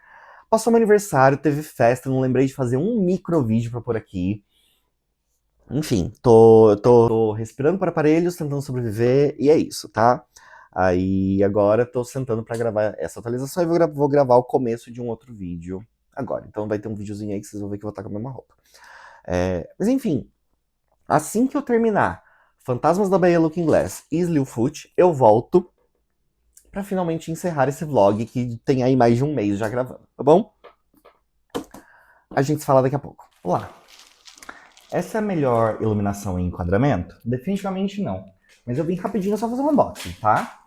Passou meu aniversário, teve festa, não lembrei de fazer um micro vídeo pra pôr aqui. Enfim, tô respirando por aparelhos, tentando sobreviver, e é isso, tá? Aí agora tô sentando pra gravar essa atualização e vou gravar o começo de um outro vídeo agora. Então vai ter um videozinho aí que vocês vão ver que eu vou estar com a mesma roupa. Mas enfim, assim que eu terminar Fantasmas da Bahia Looking Glass e Slewfoot, eu volto pra finalmente encerrar esse vlog que tem aí mais de um mês já gravando, tá bom? A gente se fala daqui a pouco. Olá! Essa é a melhor iluminação e enquadramento? Definitivamente não. Mas eu vim rapidinho só fazer um unboxing, tá?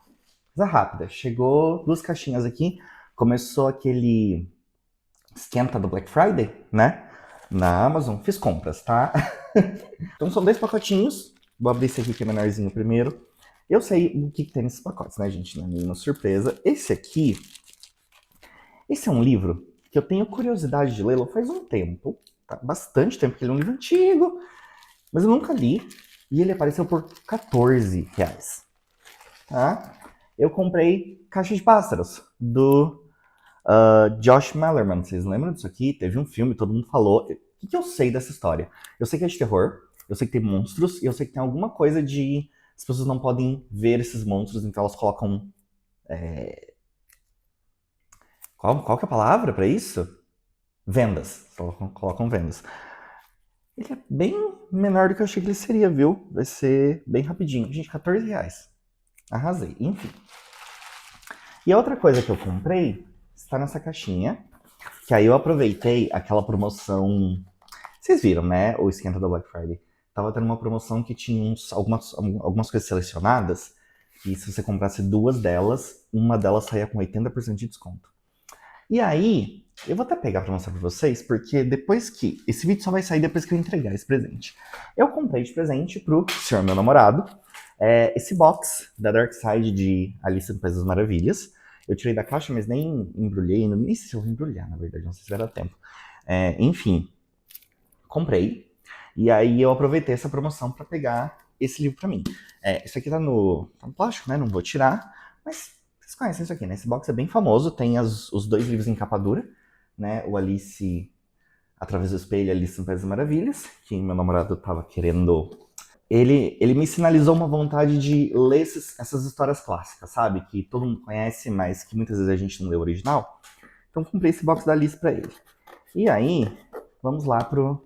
Coisa rápida. Chegou 2 caixinhas aqui. Começou aquele esquenta do Black Friday, né? Na Amazon. Fiz compras, tá? Então são 2 pacotinhos. Vou abrir esse aqui que é menorzinho primeiro. Eu sei o que tem nesses pacotes, né, gente? Não é nenhuma surpresa. Esse é um livro que eu tenho curiosidade de lê-lo faz um tempo. Tá? Bastante tempo, porque ele é um livro antigo. Mas eu nunca li. E ele apareceu por R$14. Tá? Eu comprei Caixa de Pássaros, do Josh Malerman. Vocês lembram disso aqui? Teve um filme, todo mundo falou. O que eu sei dessa história? Eu sei que é de terror, eu sei que tem monstros, e eu sei que tem alguma coisa de... As pessoas não podem ver esses monstros, então elas colocam... Qual que é a palavra pra isso? Vendas. Colocam vendas. Ele é bem menor do que eu achei que ele seria, viu? Vai ser bem rapidinho. Gente, R$14. Arrasei. Enfim. E a outra coisa que eu comprei está nessa caixinha. Que aí eu aproveitei aquela promoção... Vocês viram, né? O esquenta da Black Friday. Tava tendo uma promoção que tinha algumas coisas selecionadas. E se você comprasse 2 delas, uma delas saía com 80% de desconto. E aí, eu vou até pegar pra mostrar pra vocês, porque depois que... Esse vídeo só vai sair depois que eu entregar esse presente. Eu comprei de presente pro senhor meu namorado esse box da Dark Side de Alice no País das Maravilhas. Eu tirei da caixa, mas nem embrulhei, nem sei se eu vou embrulhar, na verdade, não sei se vai dar tempo. Enfim, comprei. E aí eu aproveitei essa promoção pra pegar esse livro pra mim. Isso aqui tá no plástico, né? Não vou tirar, mas... Vocês conhecem isso aqui, né? Esse box é bem famoso, tem os 2 livros em capa dura, né? O Alice Através do Espelho e Alice no País das Maravilhas, que meu namorado tava querendo... Ele me sinalizou uma vontade de ler essas histórias clássicas, sabe? Que todo mundo conhece, mas que muitas vezes a gente não lê o original. Então comprei esse box da Alice pra ele. E aí, vamos lá pra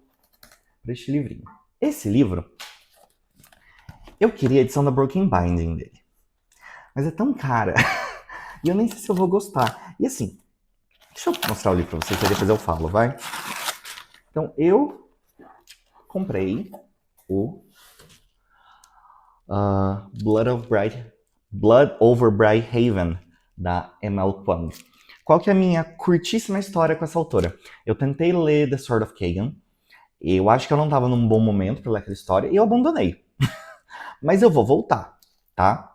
este livrinho. Esse livro, eu queria a edição da Broken Binding dele. Mas é tão cara... E eu nem sei se eu vou gostar. E assim, deixa eu mostrar o livro pra vocês, aí depois eu falo, vai? Então, eu comprei o Blood Over Brighhaven, da M.L. Kwong. Qual que é a minha curtíssima história com essa autora? Eu tentei ler The Sword of Kagan, e eu acho que eu não tava num bom momento pra ler aquela história, e eu abandonei. Mas eu vou voltar, tá?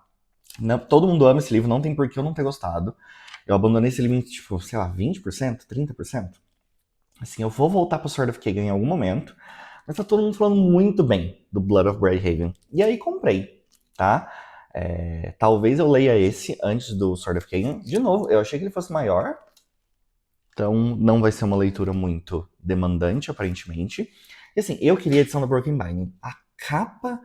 Não, todo mundo ama esse livro, não tem por que eu não ter gostado. Eu abandonei esse livro em, tipo, sei lá, 20%, 30%. Assim, eu vou voltar pro Sword of Kagan em algum momento, mas tá todo mundo falando muito bem do Blood of Brighhaven. E aí comprei, tá? Talvez eu leia esse antes do Sword of Kagan. De novo, eu achei que ele fosse maior, então não vai ser uma leitura muito demandante, aparentemente. E assim, eu queria a edição da Broken Binding. A capa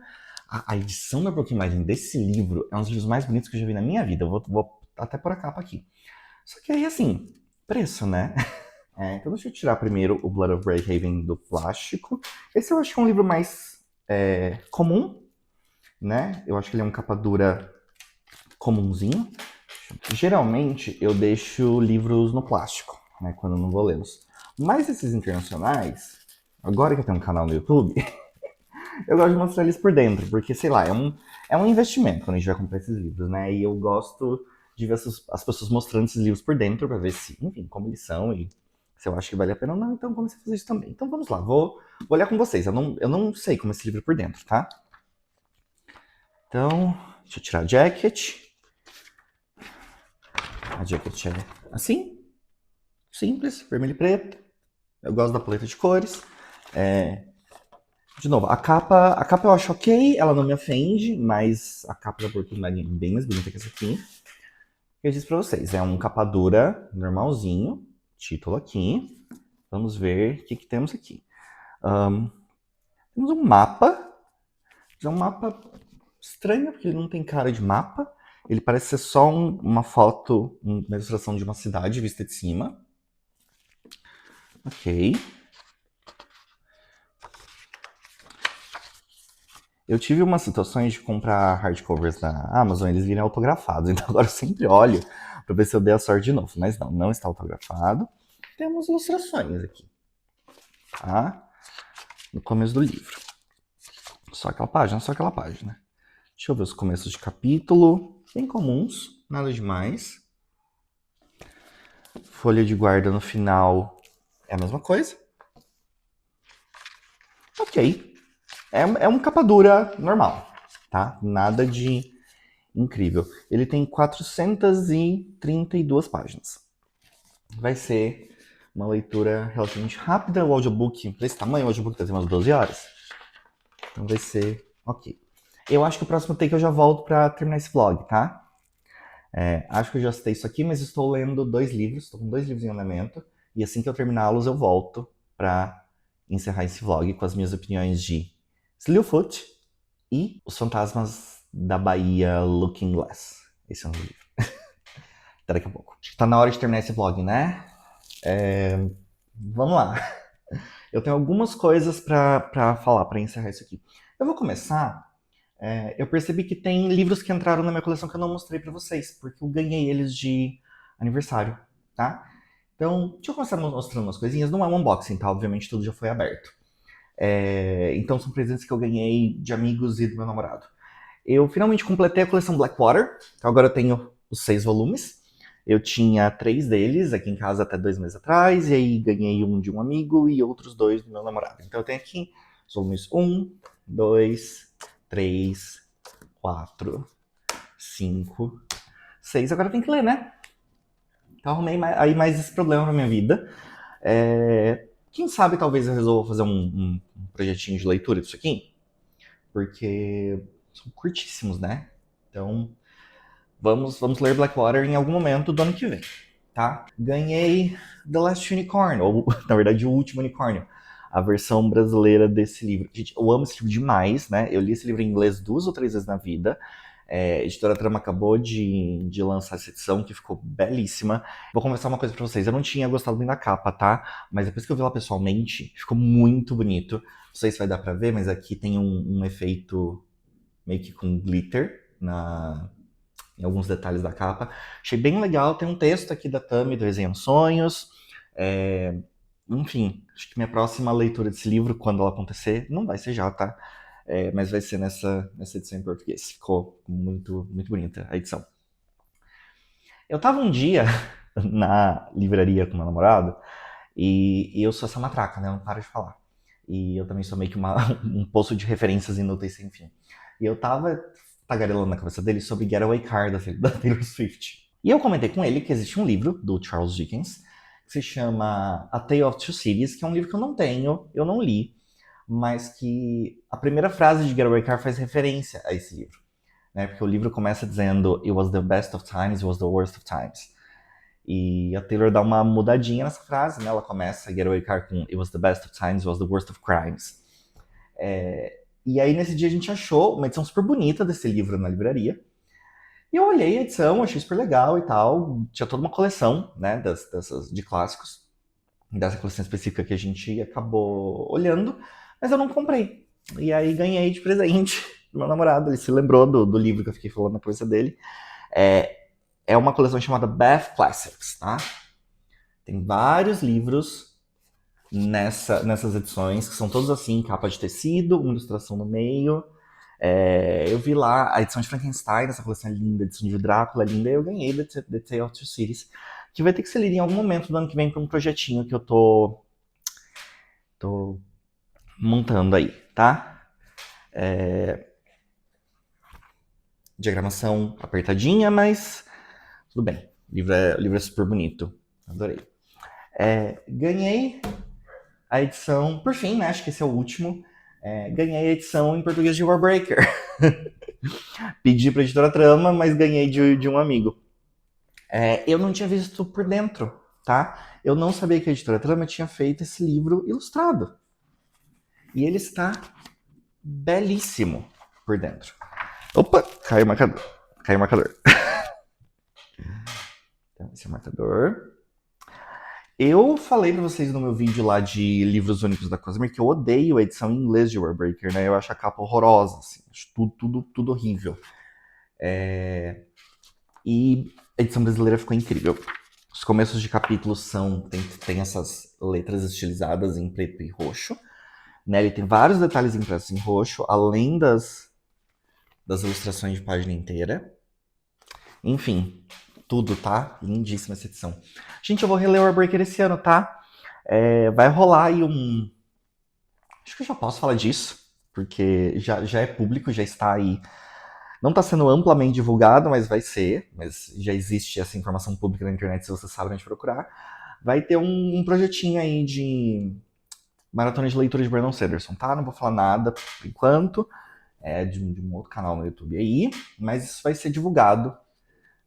A edição da Broken Legend desse livro é um dos livros mais bonitos que eu já vi na minha vida. Eu vou até pôr a capa aqui. Só que aí, assim, preço, né? Então deixa eu tirar primeiro o Blood of Breakhaven do plástico. Esse eu acho que é um livro mais comum, né? Eu acho que ele é um capa dura comunzinho. Geralmente eu deixo livros no plástico, né? Quando eu não vou lê-los. Mas esses internacionais, agora que eu tenho um canal no YouTube, eu gosto de mostrar eles por dentro, porque, sei lá, é um investimento quando a gente vai comprar esses livros, né? E eu gosto de ver as pessoas mostrando esses livros por dentro pra ver se, enfim, como eles são e se eu acho que vale a pena ou não. Então comecei a fazer isso também. Então vamos lá, vou olhar com vocês. Eu não sei como é esse livro por dentro, tá? Então, deixa eu tirar a jacket. A jacket é assim, simples, vermelho e preto. Eu gosto da paleta de cores. De novo, a capa eu acho ok, ela não me ofende, mas a capa da Broken Legend é bem mais bonita que essa aqui. Eu disse pra vocês, é um capa dura, normalzinho, título aqui. Vamos ver o que temos aqui. Temos um mapa. É um mapa estranho, porque ele não tem cara de mapa. Ele parece ser só uma foto, uma ilustração de uma cidade vista de cima. Ok. Eu tive umas situações de comprar hardcovers na Amazon, eles virem autografados. Então agora eu sempre olho pra ver se eu dei a sorte de novo. Mas não está autografado. Temos ilustrações aqui. Tá? No começo do livro. Só aquela página. Deixa eu ver os começos de capítulo. Bem comuns, nada demais. Folha de guarda no final é a mesma coisa. Ok. É um capa dura normal, tá? Nada de incrível. Ele tem 432 páginas. Vai ser uma leitura relativamente rápida. O audiobook, desse tamanho, o audiobook tem umas 12 horas. Então vai ser ok. Eu acho que o próximo take eu já volto pra terminar esse vlog, tá? Acho que eu já citei isso aqui, mas estou lendo 2 livros. Estou com 2 livros em andamento. E assim que eu terminá-los, eu volto pra encerrar esse vlog com as minhas opiniões de Slewfoot e Os Fantasmas da Bahia Looking Glass. Esse é um livro. Até daqui a pouco. Acho que tá na hora de terminar esse vlog, né? Vamos lá. Eu tenho algumas coisas pra falar, pra encerrar isso aqui. Eu vou começar. Eu percebi que tem livros que entraram na minha coleção que eu não mostrei pra vocês, porque eu ganhei eles de aniversário, tá? Então, deixa eu começar mostrando umas coisinhas. Não é um unboxing, tá? Obviamente tudo já foi aberto. Então são presentes que eu ganhei de amigos e do meu namorado. Eu finalmente completei a coleção Blackwater, então agora eu tenho os 6 volumes. Eu tinha 3 deles aqui em casa até 2 meses atrás, e aí ganhei um de um amigo e outros 2 do meu namorado. Então eu tenho aqui os volumes 1, 2, 3, 4, 5, 6. Agora tem que ler, né? Então arrumei aí mais esse problema na minha vida. Quem sabe talvez eu resolva fazer um projetinho de leitura disso aqui, porque são curtíssimos, né? Então vamos ler Blackwater em algum momento do ano que vem, tá? Ganhei The Last Unicorn, ou na verdade o Último Unicórnio, a versão brasileira desse livro. Gente, eu amo esse livro demais, né? Eu li esse livro em inglês 2 ou 3 vezes na vida. A Editora Trama acabou de lançar essa edição, que ficou belíssima. Vou confessar uma coisa pra vocês, eu não tinha gostado muito da capa, tá? Mas depois que eu vi ela pessoalmente, ficou muito bonito. Não sei se vai dar pra ver, mas aqui tem um efeito meio que com glitter em alguns detalhes da capa. Achei bem legal, tem um texto aqui da Tami, do Resenhando Sonhos. Enfim, acho que minha próxima leitura desse livro, quando ela acontecer, não vai ser já, tá? Mas vai ser nessa edição em português. Ficou muito, muito bonita a edição. Eu tava um dia na livraria com meu namorado e eu sou essa matraca, né? Eu não paro de falar. E eu também sou meio que um poço de referências inúteis sem fim. E eu tava tagarelando na cabeça dele sobre Getaway Car da Taylor Swift. E eu comentei com ele que existe um livro do Charles Dickens que se chama A Tale of Two Cities, que é um livro que eu não tenho, eu não li, mas que a primeira frase de Getaway Car faz referência a esse livro, né? Porque o livro começa dizendo It was the best of times, it was the worst of times. E a Taylor dá uma mudadinha nessa frase, né? Ela começa Getaway Car com It was the best of times, it was the worst of crimes. E aí, nesse dia, a gente achou uma edição super bonita desse livro na livraria. E eu olhei a edição, achei super legal e tal. Tinha toda uma coleção, né, dessas, de clássicos. Dessa coleção específica que a gente acabou olhando. Mas eu não comprei. E aí, ganhei de presente do meu namorado. Ele se lembrou do livro que eu fiquei falando na coisa dele. É uma coleção chamada Bath Classics, tá? Tem vários livros nessas edições, que são todos assim, capa de tecido, uma ilustração no meio. Eu vi lá a edição de Frankenstein, essa coleção é linda, a edição de Drácula é linda, e eu ganhei The Tale of Two Cities, que vai ter que ser lido em algum momento do ano que vem para um projetinho que eu tô montando aí, tá? Diagramação apertadinha, mas tudo bem. O livro é super bonito. Adorei. Ganhei a edição, por fim, né? Acho que esse é o último. Ganhei a edição em português de Warbreaker. Pedi pra editora Trama, mas ganhei de um amigo. Eu não tinha visto por dentro, tá? Eu não sabia que a editora Trama tinha feito esse livro ilustrado. E ele está belíssimo por dentro. Opa, caiu o marcador. Então, esse é o marcador. Eu falei pra vocês no meu vídeo lá de livros únicos da Cosmere que eu odeio a edição em inglês de Warbreaker, né? Eu acho a capa horrorosa, assim. Acho tudo horrível. E a edição brasileira ficou incrível. Os começos de capítulos tem essas letras estilizadas em preto e roxo. Né? Ele tem vários detalhes impressos em roxo, além das ilustrações de página inteira. Enfim, tudo, tá? Lindíssima essa edição. Gente, eu vou reler o Warbreaker esse ano, tá? Vai rolar aí um... Acho que eu já posso falar disso, porque já é público, já está aí. Não está sendo amplamente divulgado, mas vai ser. Mas já existe essa informação pública na internet, se você sabe onde procurar. Vai ter um projetinho aí de maratona de leitura de Brandon Sanderson, tá? Não vou falar nada por enquanto. De um outro canal no YouTube aí. Mas isso vai ser divulgado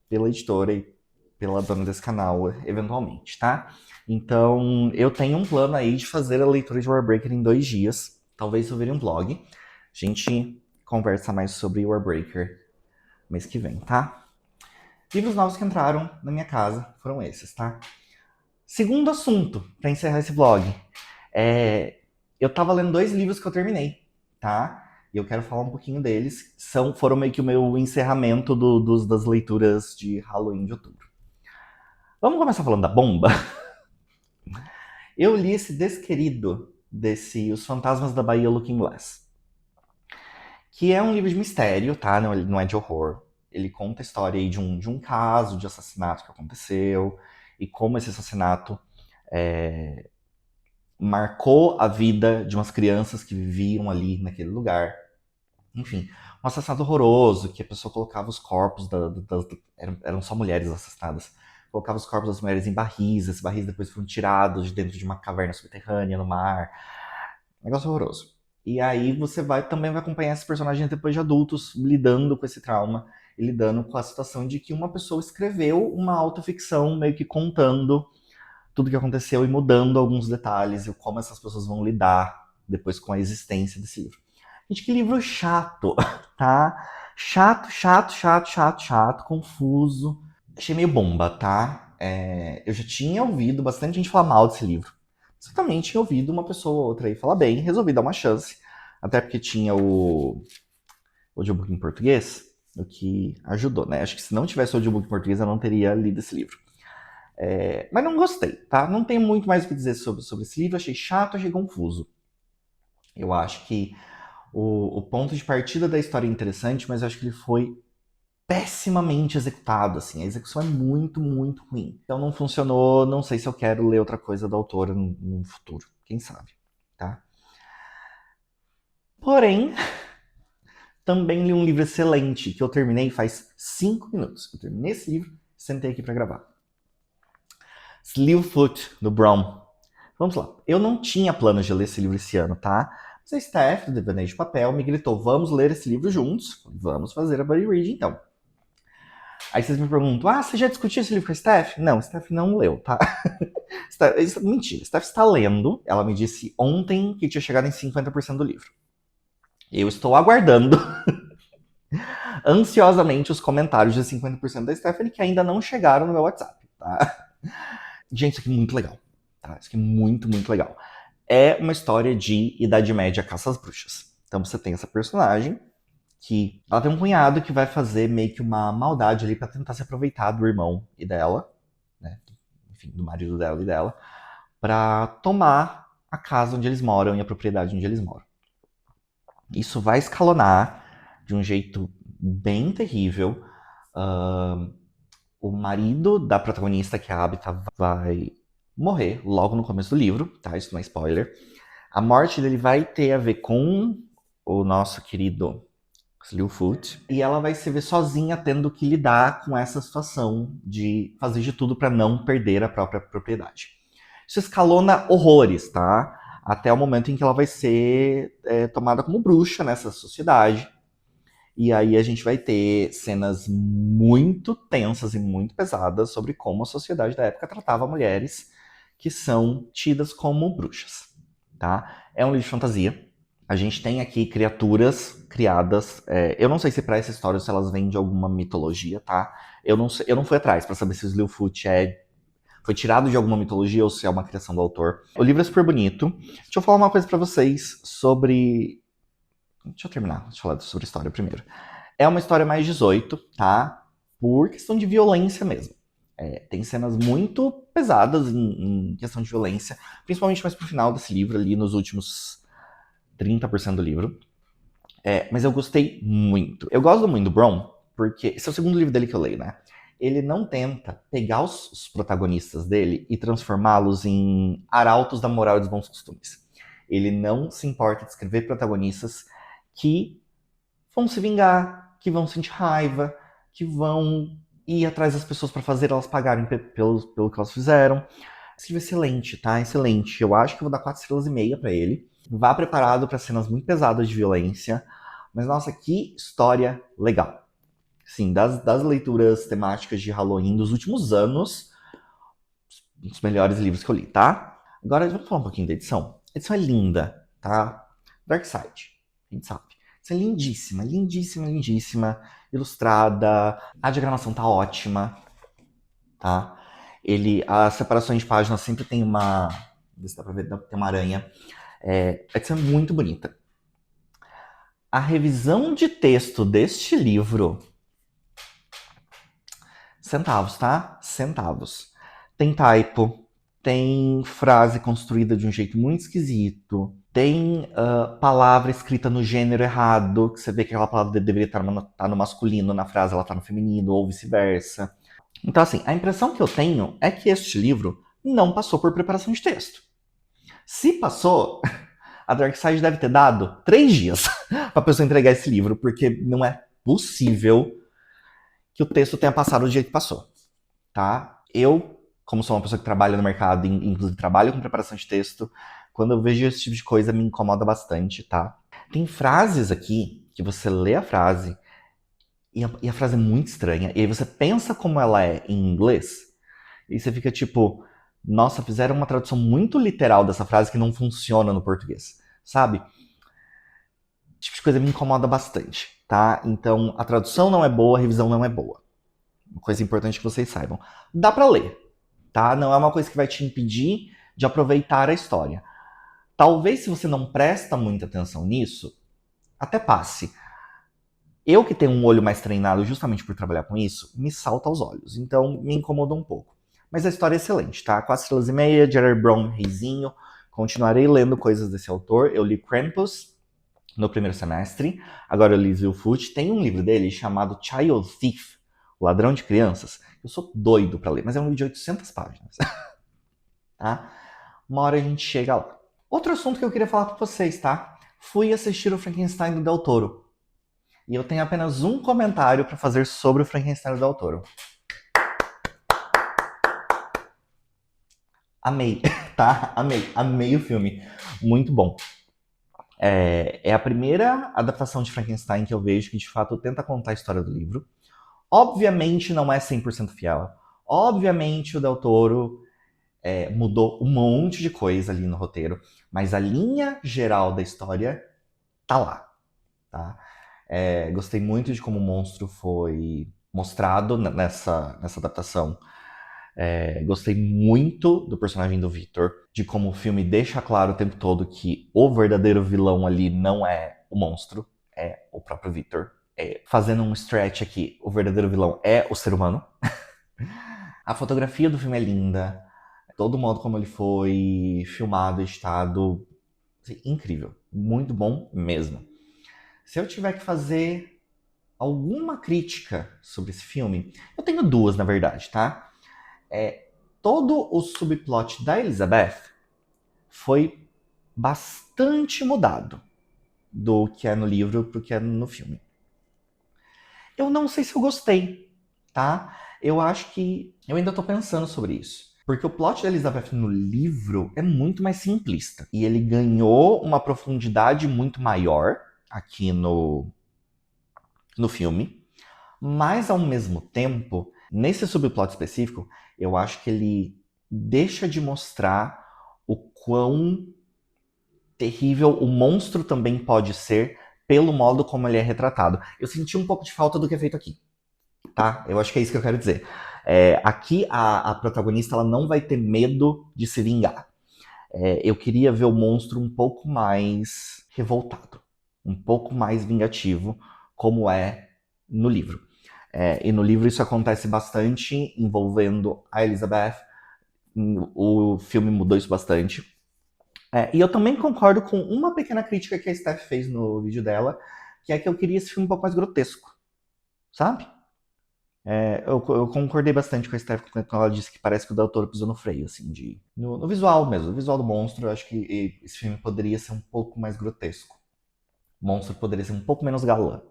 pela editora e pela dona desse canal, eventualmente, tá? Então, eu tenho um plano aí de fazer a leitura de Warbreaker em 2 dias. Talvez eu vire um vlog. A gente conversa mais sobre Warbreaker mês que vem, tá? Livros novos que entraram na minha casa foram esses, tá? Segundo assunto, pra encerrar esse vlog. Eu tava lendo 2 livros que eu terminei, tá? E eu quero falar um pouquinho deles. Foram meio que o meu encerramento das leituras de Halloween de outubro. Vamos começar falando da bomba? Eu li esse desquerido Os Fantasmas da Bahia Looking Glass. Que é um livro de mistério, tá? Não é de horror. Ele conta a história aí de um caso de assassinato que aconteceu. E como esse assassinato marcou a vida de umas crianças que viviam ali naquele lugar. Enfim, um assassinato horroroso, que a pessoa colocava os corpos eram só mulheres assassinadas. Colocava os corpos das mulheres em barris, esses barris depois foram tirados de dentro de uma caverna subterrânea no mar. Negócio horroroso. E aí você também vai acompanhar esses personagens depois de adultos, lidando com esse trauma e lidando com a situação de que uma pessoa escreveu uma autoficção meio que contando tudo o que aconteceu e mudando alguns detalhes e como essas pessoas vão lidar depois com a existência desse livro. Gente, que livro chato, tá? Chato, confuso. Achei meio bomba, tá? Eu já tinha ouvido bastante gente falar mal desse livro. Eu também tinha ouvido uma pessoa ou outra aí falar bem, resolvi dar uma chance. Até porque tinha o audiobook em português, o que ajudou, né? Acho que se não tivesse o audiobook em português, eu não teria lido esse livro. Mas não gostei, tá? Não tenho muito mais o que dizer sobre esse livro. Achei chato, achei confuso. Eu acho que o ponto de partida da história é interessante, mas eu acho que ele foi pessimamente executado, assim. A execução é muito, muito ruim. Então não funcionou, não sei se eu quero ler outra coisa da autora no futuro. Quem sabe, tá? Porém, também li um livro excelente, que eu terminei faz 5 minutos. Eu terminei esse livro, sentei aqui pra gravar. Slewfoot, do Brown. Vamos lá. Eu não tinha planos de ler esse livro esse ano, tá? Mas a Steph, do Devaneio de Papel, me gritou, vamos ler esse livro juntos. Vamos fazer a buddy read, então. Aí vocês me perguntam, você já discutiu esse livro com a Steph? Não, a Steph não leu, tá? Mentira, a Steph está lendo. Ela me disse ontem que tinha chegado em 50% do livro. Eu estou aguardando ansiosamente os comentários de 50% da Stephanie que ainda não chegaram no meu WhatsApp, tá? Gente, isso aqui é muito legal, tá? Isso aqui é muito, muito legal. É uma história de Idade Média caça às bruxas. Então você tem essa personagem que ela tem um cunhado que vai fazer meio que uma maldade ali pra tentar se aproveitar do irmão e dela, né? Enfim, do marido dela e dela, pra tomar a casa onde eles moram e a propriedade onde eles moram. Isso vai escalonar de um jeito bem terrível. O marido da protagonista, que é a Abitta, vai morrer logo no começo do livro, tá? Isso não é spoiler. A morte dele vai ter a ver com o nosso querido Littlefoot, e ela vai se ver sozinha tendo que lidar com essa situação de fazer de tudo para não perder a própria propriedade. Isso escalona horrores, tá? Até o momento em que ela vai ser tomada como bruxa nessa sociedade. E aí a gente vai ter cenas muito tensas e muito pesadas sobre como a sociedade da época tratava mulheres que são tidas como bruxas, tá? É um livro de fantasia. A gente tem aqui criaturas criadas. Eu não sei se para essa história se elas vêm de alguma mitologia, tá? Eu não fui atrás para saber se o Littlefoot foi tirado de alguma mitologia ou se é uma criação do autor. O livro é super bonito. Deixa eu falar uma coisa para vocês sobre... Deixa eu terminar, deixa eu falar sobre a história primeiro. É uma história mais 18, tá? Por questão de violência mesmo. Tem cenas muito pesadas em questão de violência, principalmente mais pro final desse livro, ali nos últimos 30% do livro. Mas eu gostei muito. Eu gosto muito do Bron, porque esse é o segundo livro dele que eu leio, né? Ele não tenta pegar os protagonistas dele e transformá-los em arautos da moral e dos bons costumes. Ele não se importa de escrever protagonistas que vão se vingar, que vão sentir raiva, que vão ir atrás das pessoas para fazer elas pagarem pelo que elas fizeram. Esse livro é excelente, tá? Excelente. Eu acho que eu vou dar 4,5 estrelas para ele. Vá preparado para cenas muito pesadas de violência. Mas, nossa, que história legal. Sim, das leituras temáticas de Halloween dos últimos anos, um dos melhores livros que eu li, tá? Agora, vamos falar um pouquinho da edição. A edição é linda, tá? Darkside, a gente sabe. Isso é lindíssima, lindíssima, lindíssima. Ilustrada. A diagramação tá ótima, tá? As separações de páginas sempre tem uma... Não sei se dá pra ver, tem uma aranha. A edição é muito bonita. A revisão de texto deste livro... Centavos, tá? Centavos. Tem typo, tem frase construída de um jeito muito esquisito, tem palavra escrita no gênero errado, que você vê que aquela palavra deveria estar no masculino, na frase ela está no feminino, ou vice-versa. Então, assim, a impressão que eu tenho é que este livro não passou por preparação de texto. Se passou, a Darkside deve ter dado 3 dias para a pessoa entregar esse livro, porque não é possível que o texto tenha passado do jeito que passou, tá? Eu, como sou uma pessoa que trabalha no mercado, inclusive trabalho com preparação de texto, quando eu vejo esse tipo de coisa me incomoda bastante, tá? Tem frases aqui que você lê a frase e a frase é muito estranha, e aí você pensa como ela é em inglês, e você fica tipo, nossa, fizeram uma tradução muito literal dessa frase que não funciona no português, sabe? Esse tipo de coisa me incomoda bastante, tá? Então, a tradução não é boa, a revisão não é boa. Uma coisa importante que vocês saibam. Dá pra ler, tá? Não é uma coisa que vai te impedir de aproveitar a história. Talvez, se você não presta muita atenção nisso, até passe. Eu que tenho um olho mais treinado justamente por trabalhar com isso, me salta aos olhos. Então, me incomoda um pouco. Mas a história é excelente, tá? 4,5 estrelas, Gerard Brown, reizinho. Continuarei lendo coisas desse autor. Eu li Krampus no primeiro semestre. Agora eu li Littlefoot. Tem um livro dele chamado Child Thief, O Ladrão de Crianças. Eu sou doido pra ler, mas é um livro de 800 páginas. Tá? Uma hora a gente chega lá. Outro assunto que eu queria falar com vocês, tá? Fui assistir o Frankenstein do Del Toro. E eu tenho apenas um comentário pra fazer sobre o Frankenstein do Del Toro. Amei, tá? Amei o filme. Muito bom. É a primeira adaptação de Frankenstein que eu vejo que de fato tenta contar a história do livro. Obviamente não é 100% fiel. Obviamente o Del Toro mudou um monte de coisa ali no roteiro. Mas a linha geral da história tá lá. tá? Gostei muito de como o monstro foi mostrado nessa adaptação. Gostei muito do personagem do Victor, de como o filme deixa claro o tempo todo que o verdadeiro vilão ali não é o monstro, é o próprio Victor. Fazendo um stretch aqui, o verdadeiro vilão é o ser humano. A fotografia do filme é linda, todo o modo como ele foi filmado, editado, assim, incrível, muito bom mesmo. Se eu tiver que fazer alguma crítica sobre esse filme, eu tenho duas, na verdade, tá? Todo o subplot da Elizabeth foi bastante mudado do que é no livro pro que é no filme. Eu não sei se eu gostei, tá? Eu acho que eu ainda tô pensando sobre isso. Porque o plot da Elizabeth no livro é muito mais simplista. E ele ganhou uma profundidade muito maior aqui no filme. Mas, ao mesmo tempo, nesse subplot específico, eu acho que ele deixa de mostrar o quão terrível o monstro também pode ser pelo modo como ele é retratado. Eu senti um pouco de falta do que é feito aqui, tá? Eu acho que é isso que eu quero dizer. Aqui, a protagonista ela não vai ter medo de se vingar. Eu queria ver o monstro um pouco mais revoltado, um pouco mais vingativo, como é no livro. E no livro isso acontece bastante, envolvendo a Elizabeth. O filme mudou isso bastante. E eu também concordo com uma pequena crítica que a Steph fez no vídeo dela, que é que eu queria esse filme um pouco mais grotesco, sabe? Eu concordei bastante com a Steph quando ela disse que parece que o Del Toro pisou no freio, assim, no visual mesmo, no visual do monstro. Eu acho que esse filme poderia ser um pouco mais grotesco. O monstro poderia ser um pouco menos galã,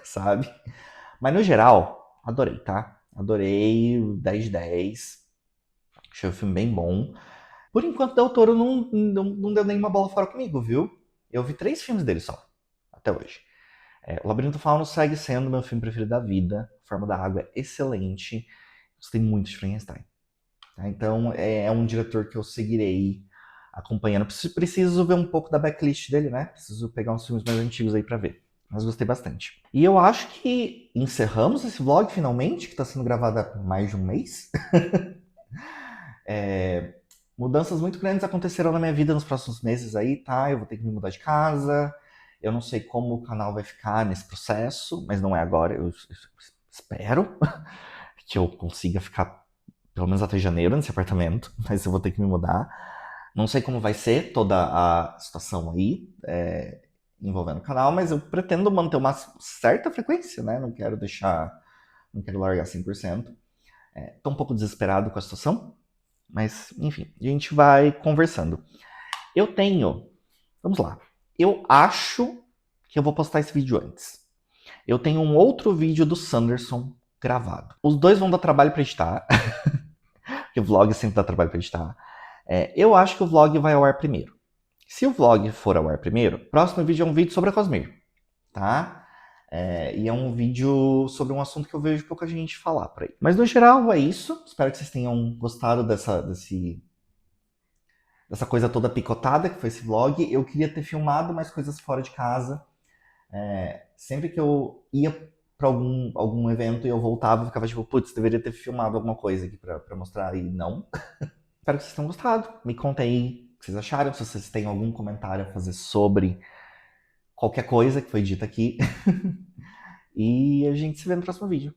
sabe? Mas no geral, adorei, tá? Adorei, 10 de 10. Achei o filme bem bom. Por enquanto, Del Toro não deu nenhuma bola fora comigo, viu? Eu vi 3 filmes dele só, até hoje. O Labirinto do Fauno segue sendo meu filme preferido da vida. Forma da Água é excelente. Gostei muito de Frankenstein. Tá? Então, é um diretor que eu seguirei acompanhando. Preciso ver um pouco da backlist dele, né? Preciso pegar uns filmes mais antigos aí pra ver. Mas gostei bastante. E eu acho que encerramos esse vlog finalmente, que está sendo gravado há mais de um mês. Mudanças muito grandes aconteceram na minha vida nos próximos meses aí, tá? Eu vou ter que me mudar de casa. Eu não sei como o canal vai ficar nesse processo, mas não é agora. Eu espero que eu consiga ficar pelo menos até janeiro nesse apartamento, mas eu vou ter que me mudar. Não sei como vai ser toda a situação aí envolvendo o canal, mas eu pretendo manter uma certa frequência, né? Não quero largar 100%. Tô um pouco desesperado com a situação, mas enfim, a gente vai conversando. Vamos lá. Eu acho que eu vou postar esse vídeo antes. Eu tenho um outro vídeo do Sanderson gravado. Os dois vão dar trabalho pra editar. Porque o vlog sempre dá trabalho pra editar. Eu acho que o vlog vai ao ar primeiro. Se o vlog for ao ar primeiro, o próximo vídeo é um vídeo sobre a Cosmere, tá? E é um vídeo sobre um assunto que eu vejo pouca gente falar por aí. Mas no geral é isso. Espero que vocês tenham gostado dessa coisa toda picotada que foi esse vlog. Eu queria ter filmado mais coisas fora de casa. Sempre que eu ia pra algum evento e eu voltava, eu ficava tipo, putz, deveria ter filmado alguma coisa aqui pra mostrar, e não. Espero que vocês tenham gostado. Me contem aí o que vocês acharam, se vocês têm algum comentário a fazer sobre qualquer coisa que foi dita aqui. E a gente se vê no próximo vídeo.